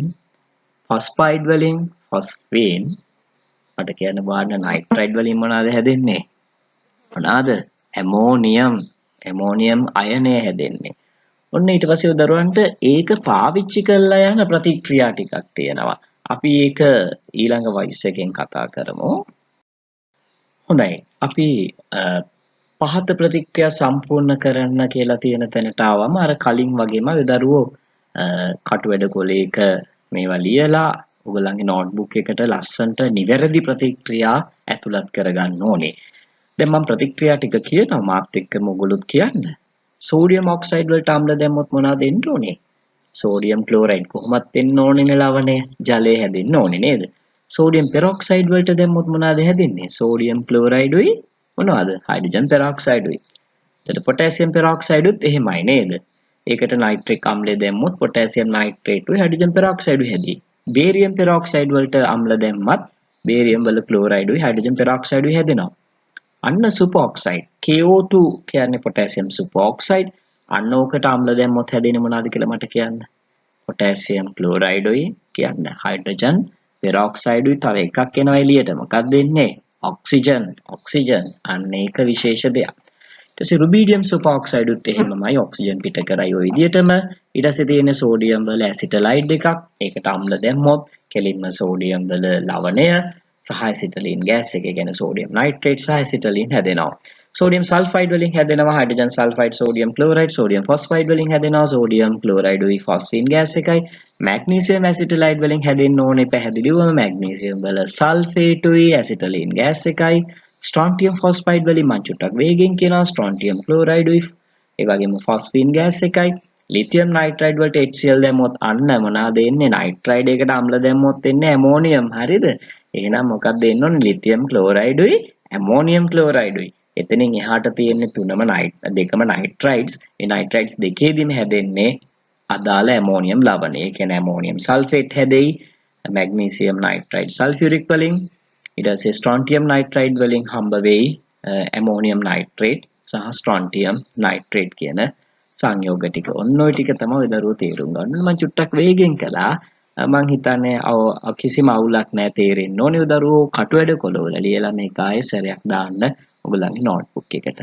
ෆොස්ෆයිඩ් වලින් ෆොස්ෆීන්. මට කියන්න බලන්න නයිට්‍රයිඩ් වලින් මොනවද හැදෙන්නේ? මොනවාද? ඇමෝනියම්. ඇමෝනියම් අයනය හැදෙන්නේ. ඔන්න ඊට පස්සේ දරුවන්ට ඒක පාවිච්චි කරලා යන ප්‍රතික්‍රියා ටිකක් තියෙනවා. අපි ඒක ඊළඟ වයිස් එකෙන් කතා කරමු. හොඳයි. අපි පහත ප්‍රතික්‍රියා සම්පූර්ණ කරන්න කියලා තියෙන තැනට ආවම අර කලින් වගේම දරුවෝ කටුවැඩ කොලයක මේවා ලියලා ඔයගොල්ලන්ගේ නෝට්බුක් එකට ලස්සනට නිවැරදි ප්‍රතික්‍රියා ඇතුළත් කරගන්න ඕනේ. දැන් මම ප්‍රතික්‍රියා ටික කියනවා මාත් එක්කම ඔයගොල්ලොත් කියන්න. සෝඩියම් ඔක්සයිඩ් වලට අම්ල දැම්මොත් මොනවද එන්න ඕනේ? සෝඩියම් ක්ලෝරයිඩ් කොහොමත් එන්න ඕනේ ලවණය. ජලය හැදෙන්න ඕනේ නේද? සෝඩියම් පෙරොක්සයිඩ් වලට දැම්මොත් මොනවද හැදෙන්නේ? සෝඩියම් ක්ලෝරයිඩුයි මොනවද? හයිඩ්‍රජන් පෙරොක්සයිඩුයි. එතකොට පොටෑසියම් පෙරොක්සයිඩුත් එහෙමයි නේද? ඒකට නයිට්‍රික් අම්ලය දැම්මොත් පොටෑසියම් නයිට්‍රේටුයි හයිඩ්‍රජන් පෙරොක්සයිඩුයි හැදී. බේරියම් පෙරොක්සයිඩ් වලට අම්ල දැම්මත් බේරියම් වල ක්ලෝරයිඩුයි හයිඩ්‍රජන් පෙරොක්සයිඩුයි හැදෙනවා. අන්න සුපර් ඔක්සයිඩ් KO2 කියන්නේ පොටෑසියම් සුපර් ඔක්සයිඩ්. අන්න ඕකට අම්ල දැම්මොත් හැදෙන්නේ මොනවද කියලා මට කියන්න. පොටෑසියම් ක්ලෝරයිඩුයි කියන්න හයිඩ්‍රජන් පෙරොක්සයිඩුයි තව එකක් එනවා එළියට. මොකක්ද එන්නේ? ඔක්සිජන්. අන්න ඒක විශේෂ දෙයක්. ඊට පස්සේ රුබීඩියම් සුපර් ඔක්සයිඩ් උත් එහෙමමයි ඔක්සිජන් පිට කරයි ඔය විදිහටම. ඊට පස්සේ තියෙන සෝඩියම් වල ඇසිටලයිඩ් එකක්. ඒකට අම්ල දැම්මොත් කෙලින්ම සෝඩියම් වල ලවණය සහ ඇසිටලීන් ගෑස් එක කියන්නේ සෝඩියම් නයිට්‍රේට් සහ ඇසිටලීන් හැදෙනවා. සෝඩියම් සල්ෆයිඩ් වලින් හැදෙනවා hydrogen sulphide sodium chloride sodium phosphide වලින් හැදෙනවා සෝඩියම් ක්ලෝරයිඩුයි ෆොස්ෆීන් ගෑස් එකයි. මැග්නීසියම් ඇසිටලයිඩ් වලින් හැදෙන්න ඕනේ පැහැදිලිවම මැග්නීසියම් වල සල්ෆේටුයි ඇසිටලීන් ගෑස් එකයි. ස්ට්‍රොන්ටියම් ෆොස්ෆයිඩ් වලින් මම චුට්ටක් වේගෙන් කියනවා ස්ට්‍රොන්ටියම් ක්ලෝරයිඩුයි ඒ වගේම ෆොස්ෆීන් ගෑස් එකයි. ලිතියම් නයිට්‍රයිඩ් වලට HCl දැම්මොත් අන්න මොනවාද එන්නේ? නයිට්‍රයිඩ් එකට අම්ල දැම්මොත් එන්නේ ඇමෝනියම්. හරිද? එහෙනම් මොකක්ද එන්න ඕනේ? ලිතියම් ක්ලෝරයිඩුයි ඇමෝනියම් ක්ලෝරයිඩුයි. එතනින් එහාට තියෙන්නේ දෙකම නයිට්‍රයිඩ්ස්. ඒ නයිට්‍රයිඩ්ස් දෙකේදීම හැදෙන්නේ අදාළ ඇමෝනියම් ලවණය. ඒ කියන්නේ ඇමෝනියම් සල්ෆේට් හැදෙයි. මැග්නීසියම් නයිට්‍රයිඩ් සල්ෆියුරික් වලින් ඊට පස්සේ ස්ට්‍රොන්ටියම් නයිට්‍රයිඩ් වලින් හම්බ වෙයි ඇමෝනියම් නයිට්‍රේට් සහ ස්ට්‍රොන්ටියම් නයිට්‍රේට් කියන සංයෝග ටික. ඔන්න ඔය ටික තමයි දරුවෝ තේරුම් ගන්න. මම චුට්ටක් වේගෙන් කළා. මම හිතන්නේ කිසිම අවුලක් නැහැ තේරෙන්න ඕනේ දරුවෝ කටුවැඩ කොළවල ලියලා මේක ආයේ සැරයක් දාන්න ඔයගොල්ලන්ගේ නෝට්බුක් එකට.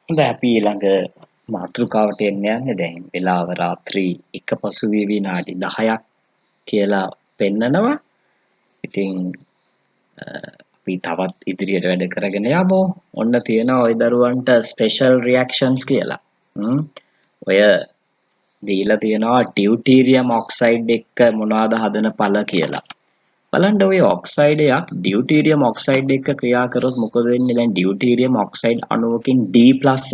හොඳයි අපි ඊළඟ මාතෘකාවට යන්නේ දැන් වෙලාව රාත්‍රී 1:05 විනාඩි 10ක් කියලා පෙන්නනවා. ඉතින් අපි තවත් ඉදිරියට වැඩ කරගෙන යමු. ඔන්න තියෙනවා ওই දරුවන්ට ස්පෙෂල් රියැක්ෂන්ස් කියලා. ඔය දීලා තියෙනවා ඩියුටීරියම් ඔක්සයිඩ් එක්ක මොනවද හදන පළ කියලා. බලන්න ඔය ඔක්සයිඩ් එකක් ඩියුටීරියම් ඔක්සයිඩ් එක්ක ක්‍රියා කරොත් මොකද වෙන්නේ? දැන් ඩියුටීරියම් ඔක්සයිඩ් අණුවකින් D+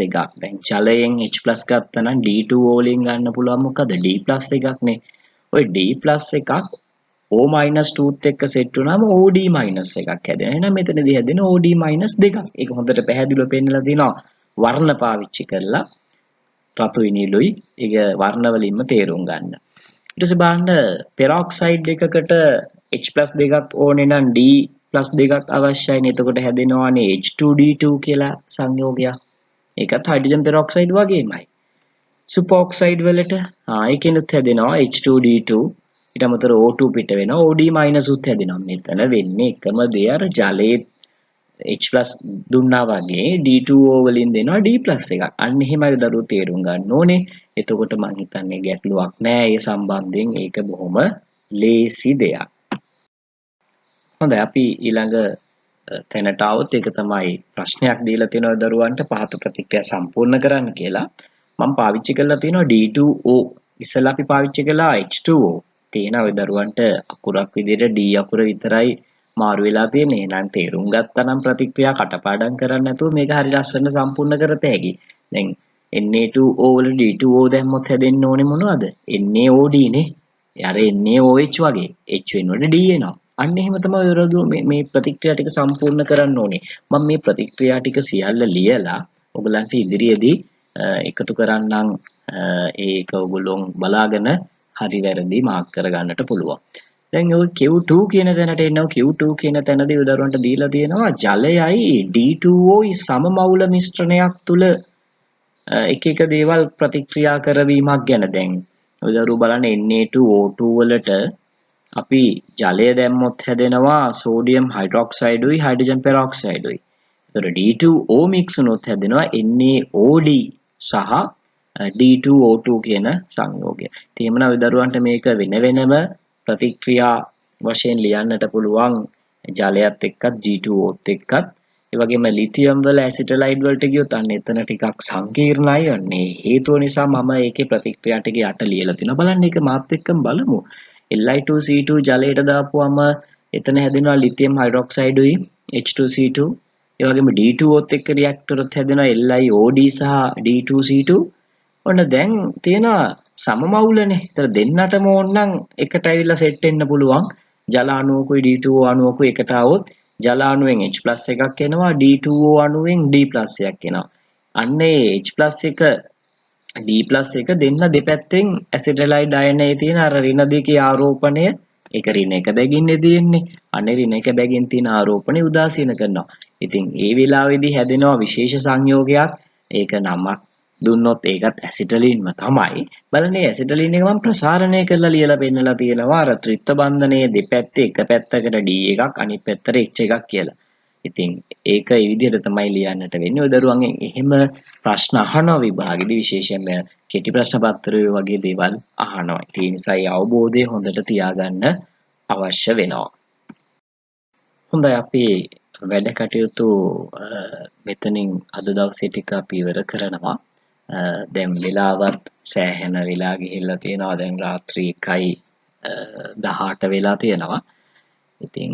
එකක්. දැන් ජලයෙන් H+ ගත්තා නම් D2O වලින් ගන්න පුළුවන් මොකද? D+ එකක් නේ. ඔය D+ එකක් O-2ත් එක්ක සෙට් වුණාම OD- එකක් හැදෙනවා. එහෙනම් මෙතනදී හැදෙන OD- දෙකක්. ඒක හොඳට පැහැදිලිව පෙන්නලා දිනවා වර්ණ පාවිච්චි කරලා රතුයි නිලුයි ඒක වර්ණ වලින්ම තේරුම් ගන්න. ඊට පස්සේ බලන්න පෙරොක්සයිඩ් එකකට H+ දෙකක් ඕනේ නම් D+ දෙකක් අවශ්‍යයිනේ. එතකොට හැදෙනවානේ H2D2 කියලා සංයෝගයක්. ඒකත් හයිඩ්‍රජන් පෙරොක්සයිඩ් වගේමයි. සුපර් ඔක්සයිඩ් වලට ඒකෙනුත් හැදෙනවා H2D2 ඊට අමතරව O2 පිට වෙනවා OD- උත් හැදෙනවා. මෙතන වෙන්නේ එකම දේ අර ජලයේ H+ දුන්නා වගේ D2O වලින් දෙනවා D+ එකක්. අන්න එහෙමයි දරුවෝ තේරුම් ගන්න ඕනේ. එතකොට මම හිතන්නේ ගැටලුවක් නෑ ඒ සම්බන්ධයෙන්. ඒක බොහොම ලේසි දෙයක්. හොඳයි අපි ඊළඟ තැනට આવොත් ඒක තමයි ප්‍රශ්නයක් දීලා තියෙනවා දරුවන්ට පහත ප්‍රතික්‍රියා සම්පූර්ණ කරන්න කියලා. මම පාවිච්චි කරලා තියෙනවා D2O. ඉස්සෙල්ලා අපි පාවිච්චි කළා H2O. තියෙන ඔය දරුවන්ට අකුරක් විදිහට D අකුර විතරයි මාරු වෙලා තියෙන්නේ. එහෙනම් තේරුම් ගත්තා නම් ප්‍රතික්‍රියා කටපාඩම් කරන්න නැතුව මේක හරි ලස්සනට සම්පූර්ණ කරත හැකියි. දැන් Na2O වල D2O දැම්මොත් හැදෙන්න ඕනේ මොනවද? NaOD නේ. අර NaOH වගේ H වෙනකොට D එනවා. අන්න එහෙම තමයි මේ ප්‍රතික්‍රියා ටික සම්පූර්ණ කරන්න ඕනේ. මම මේ ප්‍රතික්‍රියා ටික සියල්ල ලියලා ඔයගලන්ට ඉදිරියේදී එකතු කරන්නම්. ඒක ඔයගොල්ලෝ බලාගෙන හරි වැරදි මාක් කරගන්නට පුළුවන්. දැන් ඔය Q2 කියන තැනට එනවා. Q2 කියන තැනදී උදාහරණයක් දීලා තියෙනවා ජලයයි D2O සමමෞල මිශ්‍රණයක් තුල එක එක දේවල් ප්‍රතික්‍රියා කරවීමක් ගැන. දැන් උදාහරණ බලන්න Na2O2 වලට අපි ජලය දැම්මොත් හැදෙනවා සෝඩියම් හයිඩ්‍රොක්සයිඩුයි හයිඩ්‍රජන් පෙරොක්සයිඩුයි. ඒතර D2O මික්ස් වුණොත් හැදෙනවා NaOD සහ D2O2 කියන සංයෝගය. ඉතින් එhmenan විදරුවන්ට මේක වෙන වෙනම ප්‍රතික්‍රියා වශයෙන් ලියන්නට පුළුවන් ජලයත් එක්කත් G2Oත් එක්කත්. ඒ වගේම ලිතියම් වල ඇසිටලයිඩ් වලට ගියොත් අන්න එතන ටිකක් සංකීර්ණයි. අන්නේ හේතුව නිසා මම ඒකේ ප්‍රතික්‍රියා ටික යට ලියලා තිනවා. බලන්න ඒක මාත් එක්කම බලමු. Li2C2 ජලයට දාපුවම එතන හැදෙනවා ලිතියම් හයිඩ්‍රොක්සයිඩුයි H2C2. ඒ වගේම D2Oත් එක්ක රියැක්ට් කරොත් හැදෙනවා LiOD සහ D2C2. ඔන්න දැන් තියෙනවා සමමෞලනේ. ඒතර දෙන්නටම ඕනනම් එකට ඇවිල්ලා සෙට් වෙන්න පුළුවන්. ජල අණුවකුයි D2O අණුවකුයි එකට આવොත් ජල අණුවෙන් H+ එකක් එනවා D2O අණුවෙන් D+ එකක් එනවා. අන්න ඒ H+ එක D+ එක දෙන්න දෙපැත්තෙන් ඇසිටලයිඩ් අයනයේ තියෙන අර ඍණ දෙකේ ආරෝපණය ඒක ඍණ එක බැගින්නේ තියෙන්නේ. අන්න ඍණ එක බැගින් තියෙන ආරෝපණය උදාසීන කරනවා. ඉතින් ඒ වෙලාවේදී හැදෙනවා විශේෂ සංයෝගයක්. ඒක නමක් දුන්නොත් ඒකත් ඇසිටලින්ම තමයි. බලන්න මේ ඇසිටලින් එක මම ප්‍රසාරණය කරලා ලියලා පෙන්නලා තියෙනවා. අර ත්‍රිත්ව බන්ධනයේ දෙපැත්තේ එක පැත්තකට D එකක් අනිත් පැත්තට H එකක් කියලා. ඉතින් ඒක ඒ විදිහට තමයි ලියන්නට වෙන්නේ. ඔය දරුවන්ගෙන් එහෙම ප්‍රශ්න අහනවා විභාගෙදී විශේෂයෙන්ම කෙටි ප්‍රශ්න පත්‍රය වගේ දේවල් අහනවා. ඒ නිසා ඒ අවබෝධය හොඳට තියාගන්න අවශ්‍ය වෙනවා. හොඳයි අපි වැඩ කටයුතු මෙතනින් අද දවසේ ටික අපි ඉවර කරනවා. දැන් වෙලාවත් සෑහෙන වෙලා ගිහිල්ලා තියෙනවා. දැන් රාත්‍රී 1:18 වෙලා තියෙනවා. ඉතින්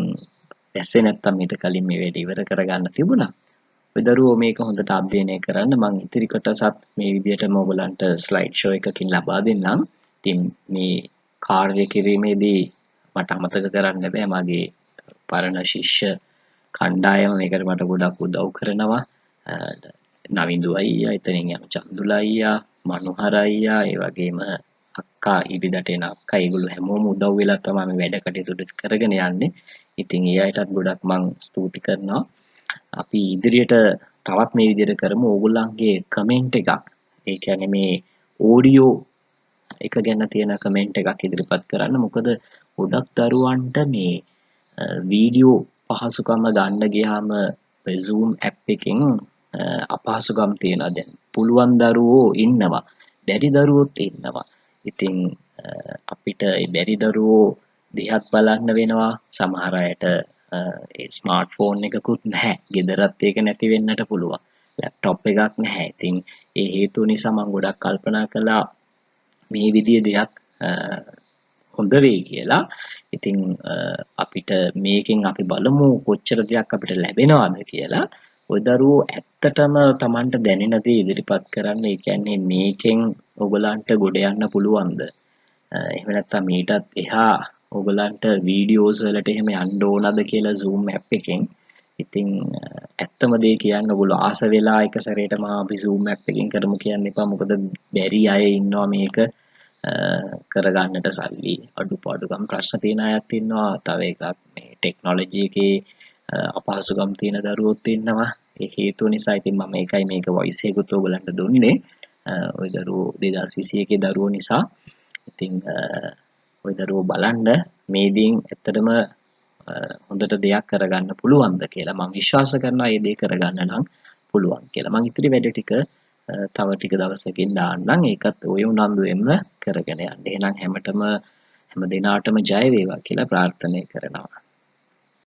ඇස්සේ නැත්තම් ඊට කලින් මේ වැඩ ඉවර කරගන්න තිබුණා. ඔය දරුවෝ මේක හොඳට අධ්‍යයනය කරන්න. මම ඉතිරි කොටසත් මේ විදිහටම ඔයගලන්ට ස්ලයිඩ් ෂෝ එකකින් ලබා දෙන්නම්. ඉතින් මේ කාර්ය කිරීමේදී මට අමතක කරන්න බෑ මගේ පරණ ශිෂ්‍ය කණ්ඩායම මේකට මට ගොඩක් උදව් කරනවා. නවින්දු අයියා, එතනින් යන චන්දුල අයියා, මනුහර අයියා, ඒ වගේම අක්කා ඉදිරියට එන අක්කා, ඒගොල්ලෝ හැමෝම උදව් වෙලා තමයි මේ වැඩ කටයුතු කරගෙන යන්නේ. ඉතින් ඒ අයටත් ගොඩක් මං ස්තුති කරනවා. අපි ඉදිරියට තවත් මේ විදිහට කරමු. ඕගොල්ලන්ගේ කමෙන්ට් එකක්, ඒ කියන්නේ මේ ඔඩියෝ එක ගැන තියෙන කමෙන්ට් එකක් ඉදිරිපත් කරන්න. මොකද ගොඩක් දරුවන්ට මේ වීඩියෝ පහසුකම ගන්න ගියාම Zoom app එකෙන් අපහසුකම් තියෙනවා. දැන් පුළුවන් දරුවෝ ඉන්නවා, බැරි දරුවෝත් ඉන්නවා. ඉතින් අපිට මේ බැරි දරුවෝ දිහත් බලන්න වෙනවා. සමහර අයට ඒ ස්මාර්ට්ෆෝන් එකකුත් නැහැ. ගෙදරත් ඒක නැති වෙන්නට පුළුවන්. ලැප්ටොප් එකක් නැහැ. ඉතින් ඒ හේතුව නිසා මම ගොඩක් කල්පනා කළා මේ විදිය දෙයක් හොඳ වෙයි කියලා. ඉතින් අපිට මේකෙන් අපි බලමු කොච්චර දෙයක් අපිට ලැබෙනවද කියලා. ඔය දරුවෝ ඇත්තටම Tamanට දැනෙන දේ ඉදිරිපත් කරන්න. ඒ කියන්නේ මේකෙන් ඔයගලන්ට ගොඩ යන්න පුළුවන්ද? එහෙම නැත්නම් ඊටත් එහා ඔයගලන්ට වීඩියෝස් වලට එහෙම යන්න ඕනද කියලා Zoom app එකෙන්. ඉතින් ඇත්තම දේ කියන්න ඔයගොල්ලෝ ආස වෙලා එක සැරේටම අපි Zoom app එකෙන් කරමු කියන්න එපා. මොකද බැරි අය ඉන්නවා මේක කරගන්නට සල්ලි අඩුපාඩුකම් ප්‍රශ්න තියෙන අයත් ඉන්නවා. තව එකක් මේ ටෙක්නොලොජි එකේ අපහසුකම් තියෙන දරුවෝත් ඉන්නවා. ඒ හේතුව නිසා ඉතින් මම ඒකයි මේක වොයිස් එකකුත් ඔයගලන්ට දුන්නේ. ওই දරුවෝ 2021 දරුවෝ නිසා. ඉතින් ওই දරුවෝ බලන්න මේ දේෙන් ඇත්තටම හොඳට දෙයක් කරගන්න පුළුවන්ද කියලා. මම විශ්වාස කරනවා මේ දේ කරගන්න නම් පුළුවන් කියලා. මම ඉතිරි වැඩ ටික තව ටික දවසකින් දාන්නම්. ඒකත් ඔය උනන්දුවෙන්ම කරගෙන යන්න. එහෙනම් හැම දිනාටම ජය වේවා කියලා ප්‍රාර්ථනා කරනවා.